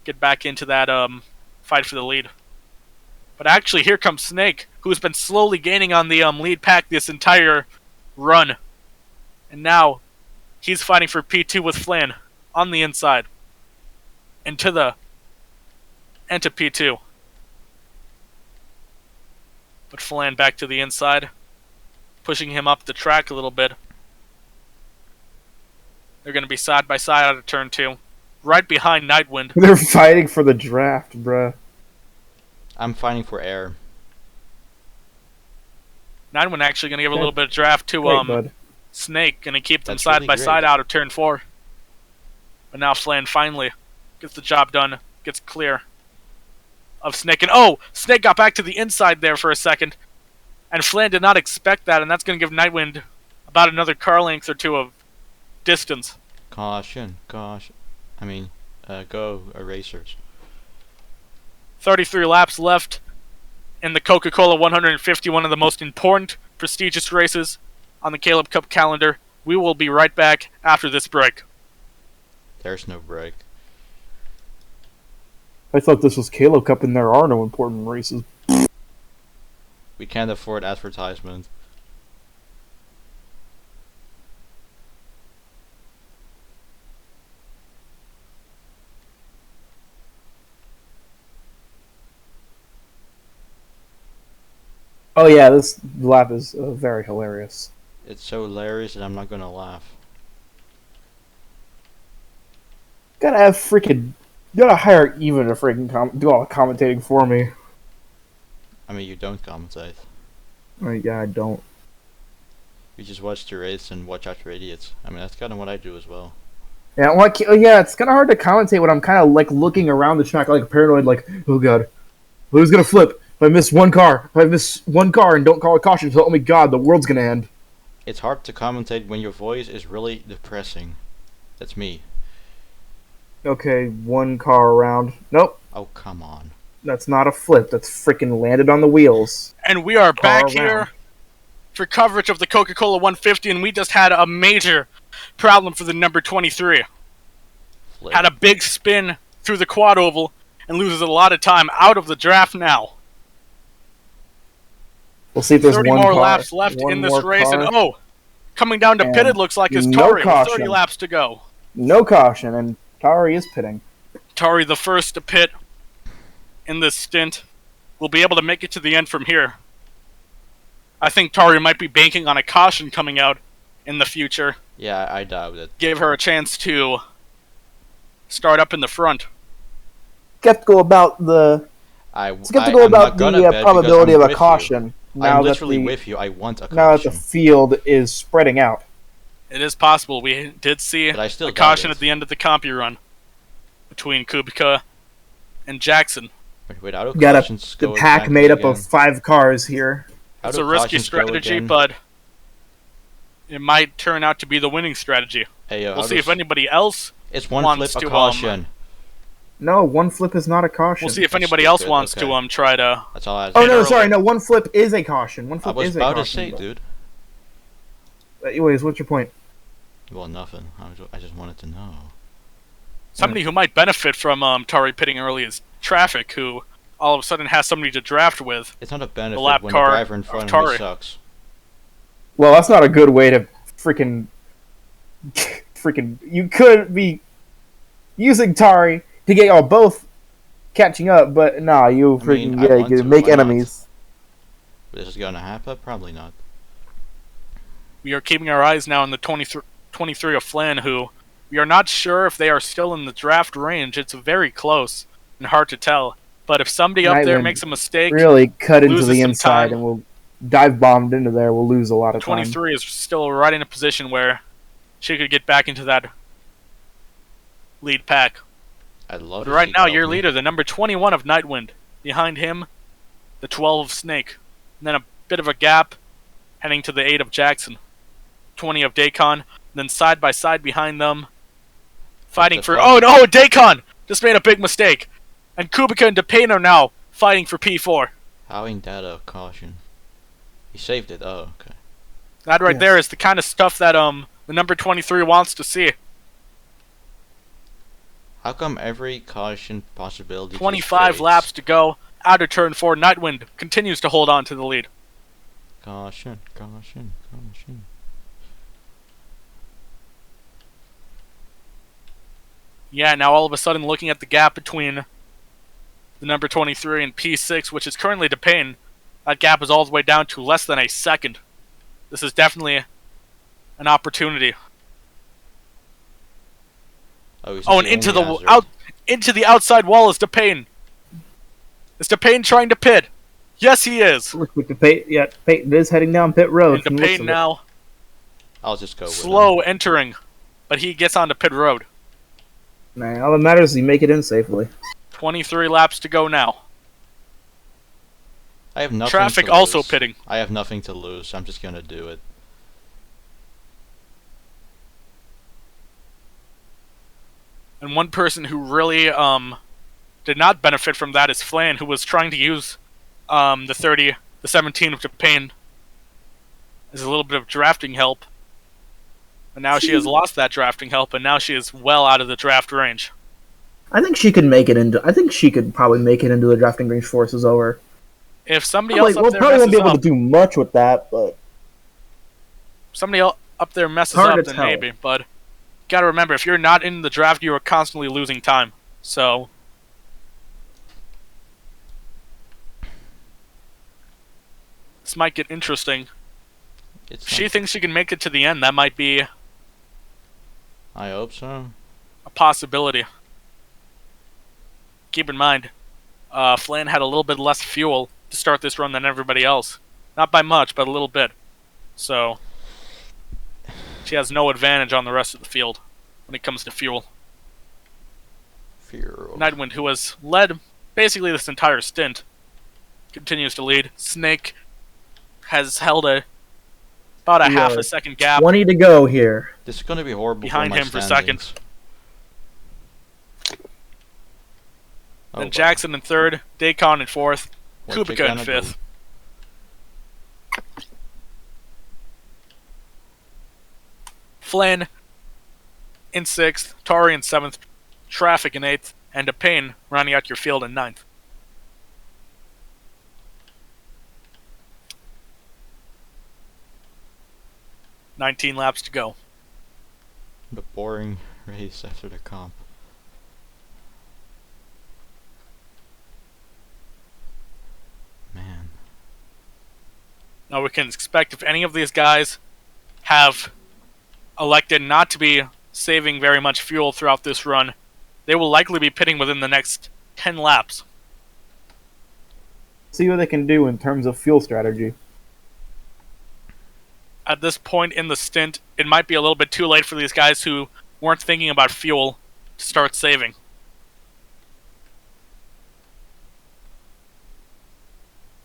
get back into that fight for the lead. But actually, here comes Snake, who's been slowly gaining on the lead pack this entire run. And now, he's fighting for P2 with Flan on the inside. And to P2. But Flan back to the inside, pushing him up the track a little bit. They're going to be side by side out of turn 2. Right behind Nightwind. They're fighting for the draft, bruh. I'm fighting for air. Nightwind actually going to give a little bit of draft to Great, bud. Snake, going to keep them That's side really by great. side out of turn 4. But now Flan finally gets the job done, gets clear of Snake. And Snake got back to the inside there for a second. And Flan did not expect that, and that's going to give Nightwind about another car length or 2 of distance. Caution. I mean, go Erasers. 33 laps left in the Coca-Cola 150, one of the most important, prestigious races on the Caleb Cup calendar. We will be right back after this break. There's no break. I thought this was Caleb Cup and there are no important races. We can't afford advertisement. Oh yeah, this lap is very hilarious. It's so hilarious that I'm not gonna laugh. Gotta hire even to freaking do all the commentating for me. I mean, you don't commentate. Yeah, I don't. You just watch the race and watch out for idiots. I mean, that's kind of what I do as well. Yeah, it's kind of hard to commentate when I'm kind of like looking around the track like paranoid, like, oh god, who's gonna flip? If I miss one car and don't call a caution, so oh my god, the world's gonna end. It's hard to commentate when your voice is really depressing. That's me. Okay, one car around. Nope. Oh, come on. That's not a flip. That's freaking landed on the wheels. And we are Car back around. here for coverage of the Coca-Cola 150, and we just had a major problem for the number 23. Flip. Had a big spin through the quad oval and loses a lot of time out of the draft now. We'll see if there's 30 one more car, laps left one in this more race, car. and coming down to pit, And it looks like is no Tari with 30 caution. laps to go. No caution, and Tari is pitting. Tari, the first to pit in this stint, will be able to make it to the end from here. I think Tari might be banking on a caution coming out in the future. Yeah, I doubt it. Give her a chance to start up in the front. Skeptical about the I'm about not gonna the bet probability because of I'm a with caution. you. Now I'm that literally the with you. I want a now that the caution. field is spreading out. It is possible. We did see But I still a doubt caution it. at the end of the compy run between Coca and Jackson. Wait, how do You got cautions the go pack exactly made up again? of 5 cars here. How It's do a risky cautions go strategy, again? but it might turn out to be the winning strategy. Hey, yo, We'll how see does- if anybody else. It's one wants flip a to, caution. No, one flip is not a caution. We'll see if That's anybody else stupid, wants okay. to try to. That's all I was Oh Hit no, early. sorry, no. One flip is a caution. One I flip was is a about to caution. say, dude. Anyways, what's your point? Well, nothing. I just wanted to know. Somebody who might benefit from Tari pitting early is Traffic, who all of a sudden has somebody to draft with. It's not a benefit lap when car the driver in of front of me Tari. sucks. Well, that's not a good way to freaking. You could be using Tari to get y'all both catching up, but nah, you I mean, freaking I want you to, make why not? enemies. This is gonna happen? Probably not. We are keeping our eyes now on the 23 of Flan, who we are not sure if they are still in the draft range. It's very close and hard to tell. But if somebody up there Nightwind makes a mistake, Really cut into loses the some inside, time. and we'll dive bombed into there. We'll lose a lot of time. 23 is still right in a position where she could get back into that lead pack. I'd love But to right see now, your Coca. leader, the number 21 of Nightwind. Behind him, the 12 of Snake. And then a bit of a gap heading to the 8 of Jackson. 20 of Dacon. Then side by side behind them, fighting the for... fuck? Oh no, Dacon just made a big mistake. And Kubica and DePayne are now fighting for P4. How ain't that a caution? He saved it. Oh, okay. That right Yes. there is the kind of stuff that the number 23 wants to see. How come every caution possibility? just 25 fades? laps to go. Out of turn 4, Nightwind continues to hold on to the lead. Caution, caution, caution. Yeah, now all of a sudden looking at the gap between the number 23 and P6, which is currently DePayne, that gap is all the way down to less than a second. This is definitely an opportunity. Oh, he's Oh, and the into only the into the outside wall is DePayne. Is DePayne trying to pit? Yes, he is. Looks like Peyton is heading down pit road. And from the looks DePayne of it. now I'll just go with slow him. entering, but he gets onto pit road. Nah, all that matters is you make it in safely. 23 laps to go now. I have nothing Traffic to also lose. pitting. I have nothing to lose. I'm just gonna do it. And one person who really did not benefit from that is Flan, who was trying to use the 17 of DePayne as a little bit of drafting help. But now she has lost that drafting help, and now she is well out of the draft range. I think she could make it into. I think she could probably make it into the drafting range force is over. If somebody else up We'll there probably won't messes be able up, to do much with that, but somebody else up there messes Hard up, to then tell. maybe. But gotta remember, if you're not in the draft, you are constantly losing time. So this might get interesting. It's If she not- thinks she can make it to the end, that might be I hope so. a possibility. Keep in mind, Flan had a little bit less fuel to start this run than everybody else. Not by much, but a little bit. So she has no advantage on the rest of the field when it comes to fuel. Fear. Nightwind, who has led basically this entire stint, continues to lead. Snake has held about a We half are a second gap. 20 to go here. This is gonna be horrible Behind for my him for standings. second. Then wow. Jackson in third, Dacon in fourth, What you Kubica in gonna fifth. Flynn in sixth, Tari in seventh, Traffic in eighth, and DePayne rounding out your field in ninth. "19 laps to go. The boring race after the comp. Man. Now we can expect if any of these guys have elected not to be saving very much fuel throughout this run, they will likely be pitting within the next 10 laps. See what they can do in terms of fuel strategy. At this point in the stint, it might be a little bit too late for these guys who weren't thinking about fuel to start saving.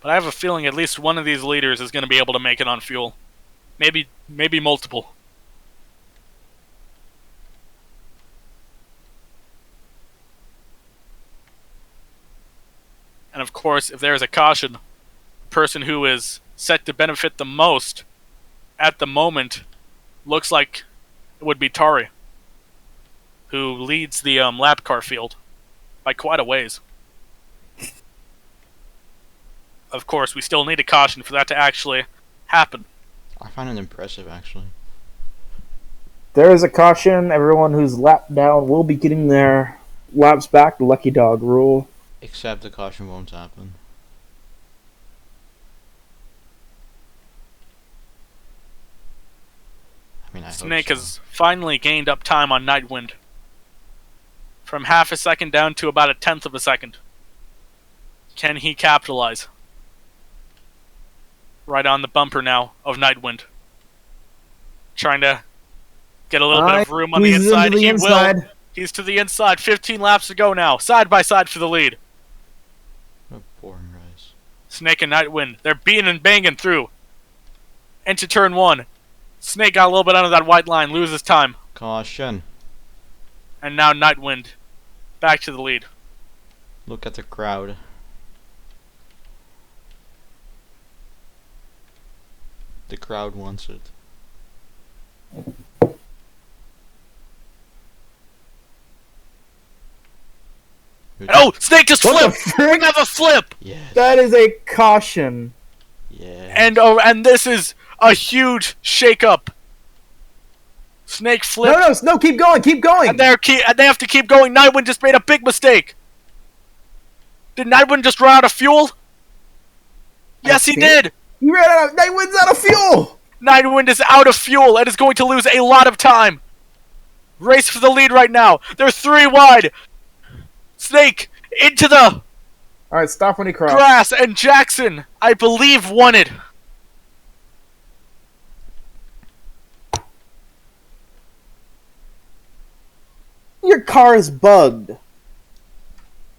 But I have a feeling at least one of these leaders is going to be able to make it on fuel. Maybe multiple. And of course, if there is a caution, the person who is set to benefit the most at the moment looks like it would be Tari, who leads the lap car field by quite a ways. Of course, we still need a caution for that to actually happen. I find it impressive, actually. There is a caution. Everyone who's lapped down will be getting their laps back. The lucky dog rule. Except the caution won't happen. I mean, I Snake hope so. has finally gained up time on Nightwind. From half a second down to about a tenth of a second. Can he capitalize? Right on the bumper now of Nightwind. Trying to get a little bit of room on the Squeezes inside. into the He inside. will. He's to the inside. 15 laps to go now. Side by side for the lead. What a boring race. Snake and Nightwind. They're beating and banging through. Into turn one. Snake got a little bit under that white line. Loses time. Caution. And now Nightwind back to the lead. Look at the crowd. The crowd wants it. Oh! Snake just What the flipped! frick? We have a flip! Yes. That is a caution. Yes. And this is a huge shakeup. Snake flipped. No, keep going, keep going. And they have to keep going. Nightwind just made a big mistake. Did Nightwind just run out of fuel? Yes, he think- did. He ran out of, Nightwind's out of fuel. Nightwind is out of fuel and is going to lose a lot of time. Race for the lead right now. They're 3 wide. Snake into the All right, stop when he crosses. grass, and Jackson, I believe, won it. Your car is bugged.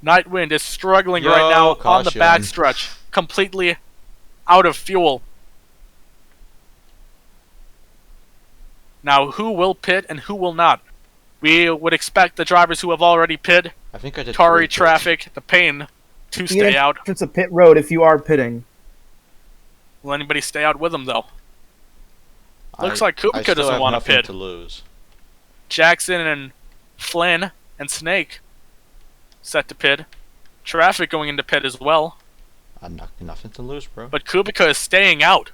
Nightwind is struggling Yo, right now on the caution. backstretch, completely out of fuel. Now, who will pit and who will not? We would expect the drivers who have already pitted, I think I did Tari, 3 pits. Traffic, DePayne, to You stay get out. It's a pit road if you are pitting. Will anybody stay out with them, though? Looks like I Kubica still doesn't have want to nothing pit. to lose. Jackson and Flynn and Snake set to pit. Traffic going into pit as well. Nothing to lose, bro. But Kubica is staying out.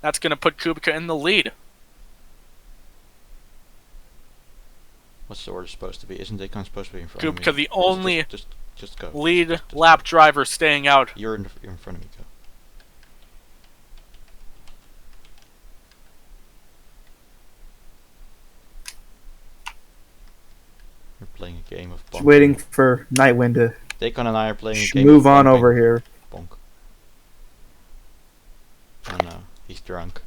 That's going to put Kubica in the lead. What's the order supposed to be? Isn't Dacon supposed to be in front of me? Kubica, the only Just go. lead Just lap go. driver staying out. You're in front of me, go. We're playing a game of Just bonk. waiting for Nightwind to Dacon and I are playing a game move of on bonking. over here. Bonk. Oh no, he's drunk.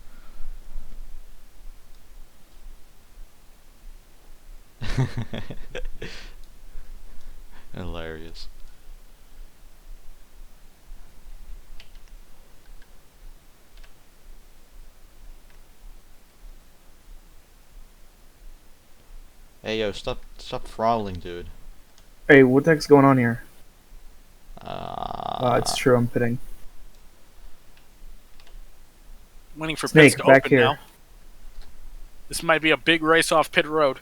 Hilarious. Hey yo, stop throttling, dude. Hey, what the heck's going on here? It's Uh, true, I'm pitting. Waiting for pits Snake, to back open here. now. This might be a big race off pit road,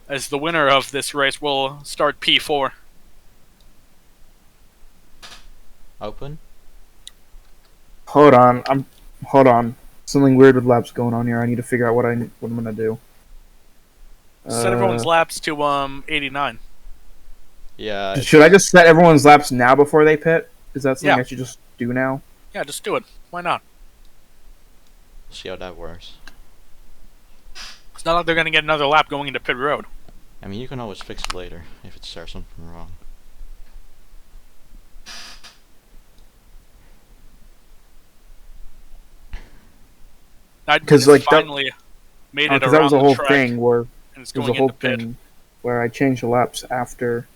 as the winner of this race will start P4. open? Hold on. Something weird with laps going on here. I need to figure out what I'm gonna do. Set everyone's laps to 89. Yeah. Should I just set everyone's laps now before they pit? Is that something Yeah. I should just do now? Yeah, just do it. Why not? See how that works. It's not like they're gonna get another lap going into pit road. I mean, you can always fix it later if it's there's something wrong. Because like finally made it because around that was a the whole track, thing where and it's it was going a whole into pit. thing where I changed the laps after.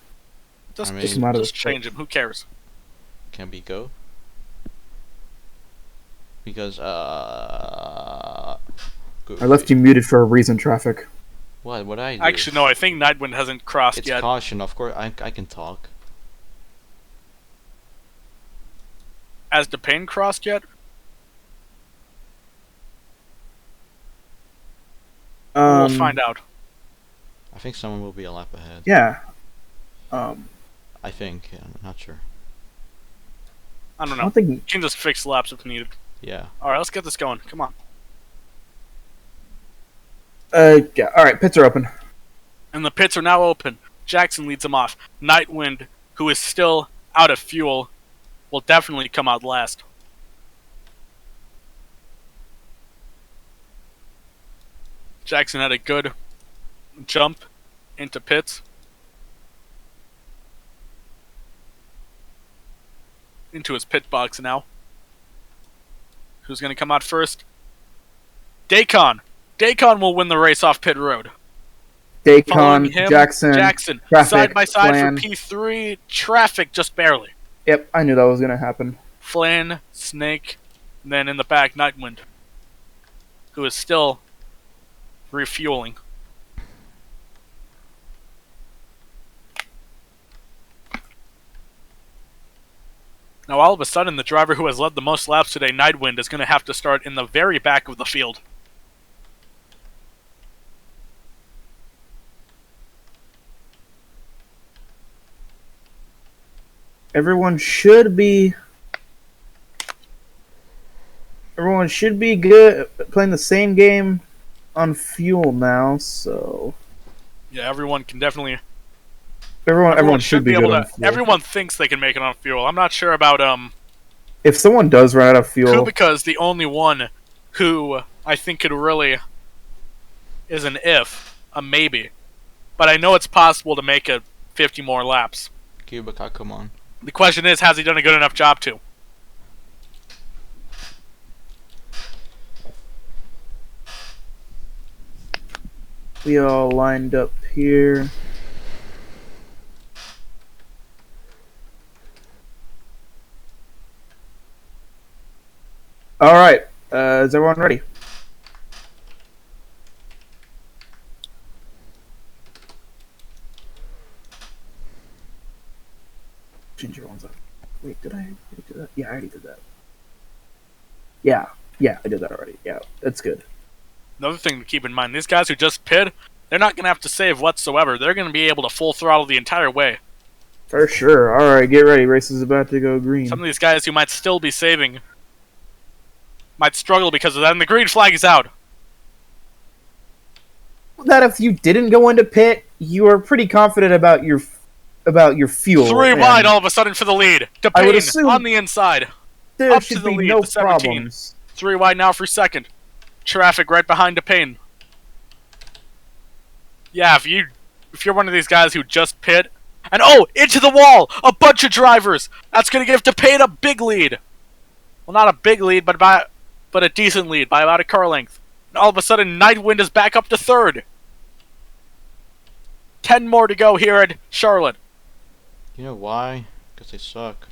Just, I mean, just, Come out of just the pit. change them. Who cares? Can we go? Because good. I left you muted for a reason, traffic. What I do? Actually, no. I think Nightwind hasn't crossed It's yet. caution, of course. I can talk. Has the pain crossed yet? We'll find out. I think someone will be a lap ahead. Yeah. I think. Yeah, I'm not sure. I don't I know. don't think. You can just fix laps if needed. Yeah. Alright, let's get this going. Come on. Yeah. All right. Pits are open. And the pits are now open. Jackson leads them off. Nightwind, who is still out of fuel, will definitely come out last. Jackson had a good jump into pits. Into his pit box now. Who's going to come out first? Dacon. Dacon will win the race off pit road. Following Dacon, him, Jackson, side Traffic, by side Flan. for P3. Traffic just barely. Yep, I knew that was gonna happen. Flan, Snake, and then in the back, Nightwind, who is still refueling. Now, all of a sudden, the driver who has led the most laps today, Nightwind, is going to have to start in the very back of the field. Everyone should be good playing the same game on fuel now. So Yeah, everyone can definitely. everyone should be able good on to. fuel. Everyone thinks they can make it on fuel. I'm not sure about If someone does run out of fuel, Kubica's the only one who I think could really is an if, a maybe. But I know it's possible to make it 50 more laps. Kubica, come on. The question is, has he done a good enough job to? we all lined up here. All right, is everyone ready? Change your ones up. Wait, did I already do that? Yeah, I already did that. Yeah, I did that already. Yeah, that's good. Another thing to keep in mind, these guys who just pit, they're not going to have to save whatsoever. They're going to be able to full throttle the entire way. For sure. All right, get ready. Race is about to go green. Some of these guys who might still be saving might struggle because of that, and the green flag is out. That if you didn't go into pit, you are pretty confident about your fuel. Three and wide all of a sudden for the lead. I would DePayne assume on the inside. There up should to the be lead, no the 17. problems. 3 wide now for second. Traffic right behind DePayne. Yeah, if you're one of these guys who just pit, and into the wall, a bunch of drivers. That's gonna give DePayne a big lead. Well, not a big lead, but a decent lead by about a car length. And all of a sudden, Nightwind is back up to third. 10 more to go here at Charlotte. You know why? Because they suck.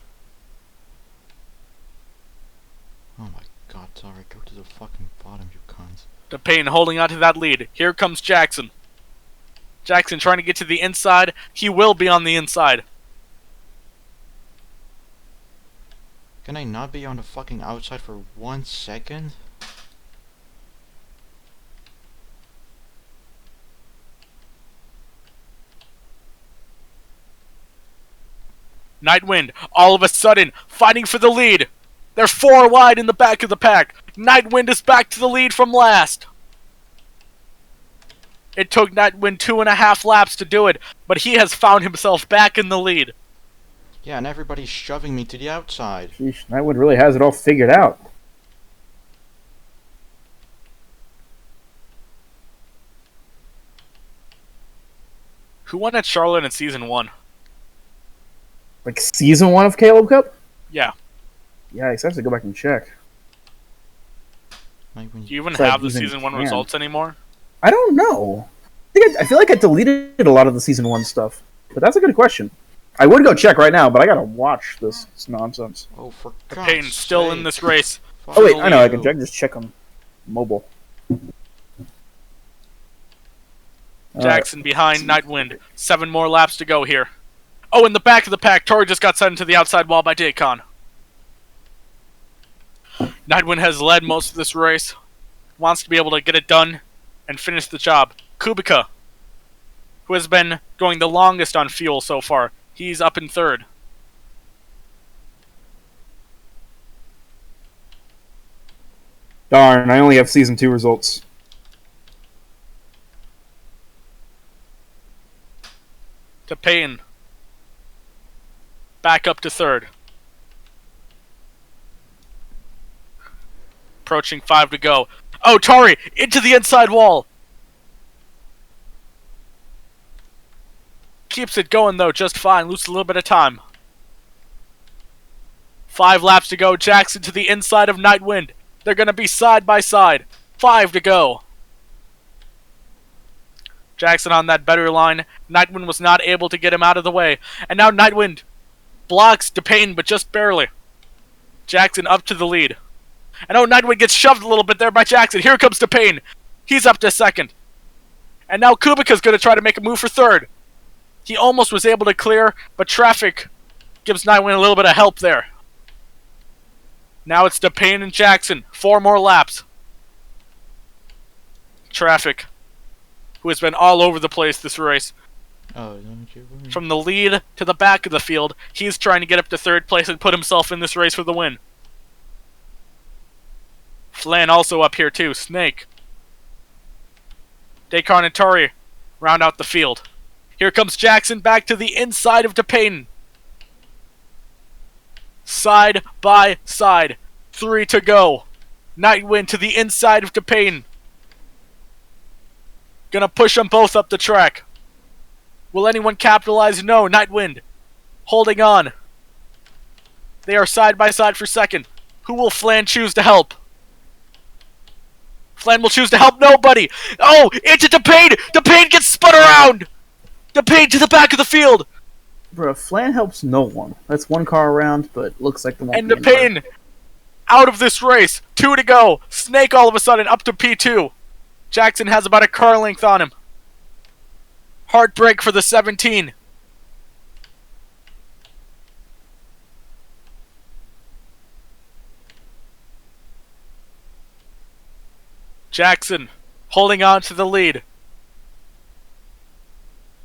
Oh my god, sorry. Go to the fucking bottom, you cunts. DePayne holding on to that lead. Here comes Jackson. Jackson trying to get to the inside. He will be on the inside. Can I not be on the fucking outside for 1 second? Nightwind, all of a sudden, fighting for the lead. They're 4 wide in the back of the pack. Nightwind is back to the lead from last. It took Nightwind 2.5 laps to do it, but he has found himself back in the lead. Yeah, and everybody's shoving me to the outside. Sheesh, Nightwood really has it all figured out. Who won at Charlotte in Season 1? Like Season 1 of Caleb Cup? Yeah. Yikes, I have to go back and check. Like when Do you even It's like have the using Season 1 can. results anymore? I don't know. I feel like I deleted a lot of the Season 1 stuff. But that's a good question. I would go check right now, but I gotta watch this nonsense. Oh, for God's Payton's still in sake. this race. Fuck Oh wait, I know, I you. can check. Just check on mobile. Jackson behind Nightwind. 7 more laps to go here. Oh, in the back of the pack, Tori just got sent into the outside wall by Dacon. Nightwind has led most of this race. Wants to be able to get it done and finish the job. Kubica, who has been going the longest on fuel so far. He's up in 3rd. Darn, I only have Season 2 results. To Payton. Back up to 3rd. Approaching 5 to go. Oh, Tari! Into the inside wall! Keeps it going, though, just fine. Loses a little bit of time. 5 laps to go. Jackson to the inside of Nightwind. They're going to be side by side. 5 to go. Jackson on that better line. Nightwind was not able to get him out of the way. And now Nightwind blocks DePayne, but just barely. Jackson up to the lead. And oh, Nightwind gets shoved a little bit there by Jackson. Here comes DePayne. He's up to 2nd. And now Kubica's going to try to make a move for 3rd. He almost was able to clear, but traffic gives Nightwind a little bit of help there. Now it's DePayne and Jackson. 4 more laps. Traffic, who has been all over the place this race. Oh, don't you worry. From the lead to the back of the field, he's trying to get up to 3rd place and put himself in this race for the win. Flan also up here too. Snake. Descartes and Tari round out the field. Here comes Jackson back to the inside of DePayne. Side by side. 3 to go. Nightwind to the inside of DePayne. Gonna push them both up the track. Will anyone capitalize? No. Nightwind holding on. They are side by side for 2nd. Who will Flan choose to help? Flan will choose to help nobody. Oh, into DePayne. DePayne gets spun around. DePayne to the back of the field. Bro, Flan helps no one. That's 1 car around, but looks like the one. And DePayne out of this race. 2 to go. Snake all of a sudden up to P2. Jackson has about a car length on him. Heartbreak for the 17. Jackson holding on to the lead.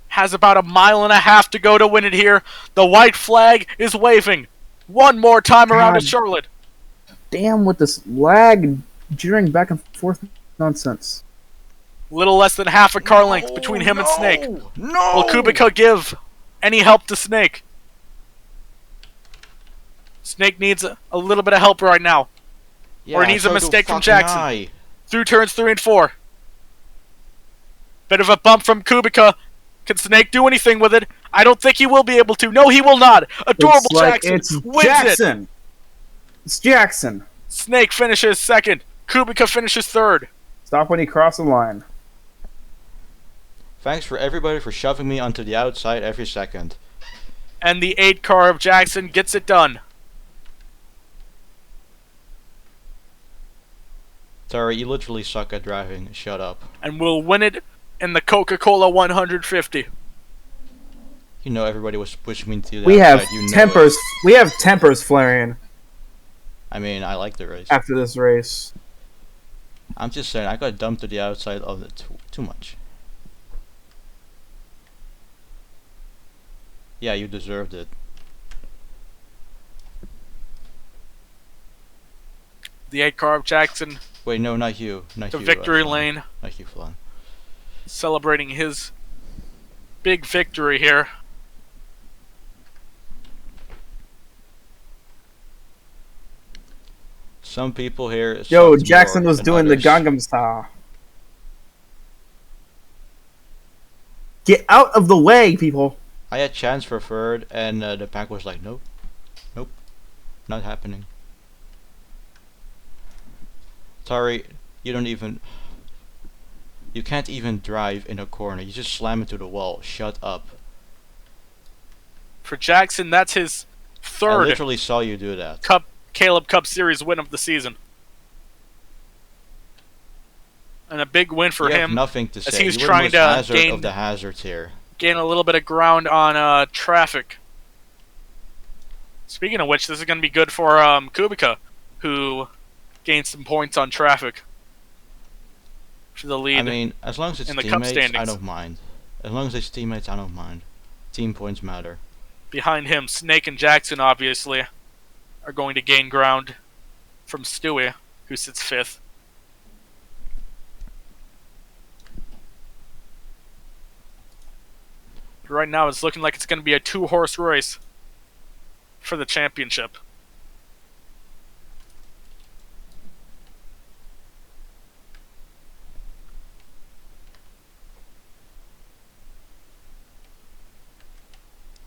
Has about a 1.5 miles to go to win it here. The white flag is waving. 1 more time around to God. Charlotte. Damn with this lag, jittering back and forth nonsense. Little less than half a car length between him and Snake. No! Will Kubica give any help to Snake? Snake needs a little bit of help right now. Or he needs a so do mistake from fucking Jackson. I. Through turns 3 and 4. Bit of a bump from Kubica. Can Snake do anything with it? I don't think he will be able to. No, he will not. Adorable It's like Jackson it's wins it. Jackson. It's Jackson. Snake finishes 2nd. Kubica finishes 3rd. Stop when he crosses the line. Thanks for everybody for shoving me onto the outside every second. And the 8 car of Jackson gets it done. Sorry, you literally suck at driving. Shut up. And will win it in the Coca-Cola 150. You know everybody was pushing me to the We have outside. You know tempers. it. We have tempers flaring I mean, I like the race. after this race. I'm just saying, I got dumped to the outside of it too much. Yeah, you deserved it. The 8 car of Jackson Wait, no, not you. Not to you. victory Flan. lane, Not you, Flan. celebrating his big victory here. Some people here. Yo, sucked Jackson more was than doing others. the Gangnam Style. Get out of the way, people. I had chance for third, and the pack was like, nope, nope, not happening. Sorry, you don't even. You can't even drive in a corner. You just slam into the wall. Shut up. For Jackson, that's his I third literally saw you do that. Caleb Cup Series win of the season. And a big win for You have him. nothing to as say. he's You were the trying most to hazard gain- of the hazards here. Gain a little bit of ground on traffic. Speaking of which, this is going to be good for Kubica, who gained some points on traffic for the lead. I mean, as long as it's in the cup teammates, I standings. don't mind. As long as it's teammates, I don't mind. Team points matter. Behind him, Snake and Jackson obviously are going to gain ground from Stewie, who sits 5th. Right now, it's looking like it's going to be a 2-horse race for the championship.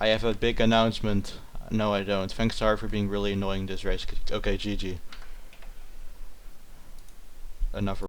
I have a big announcement. No, I don't. Thanks, sorry for being really annoying this race. Okay, GG. Enough.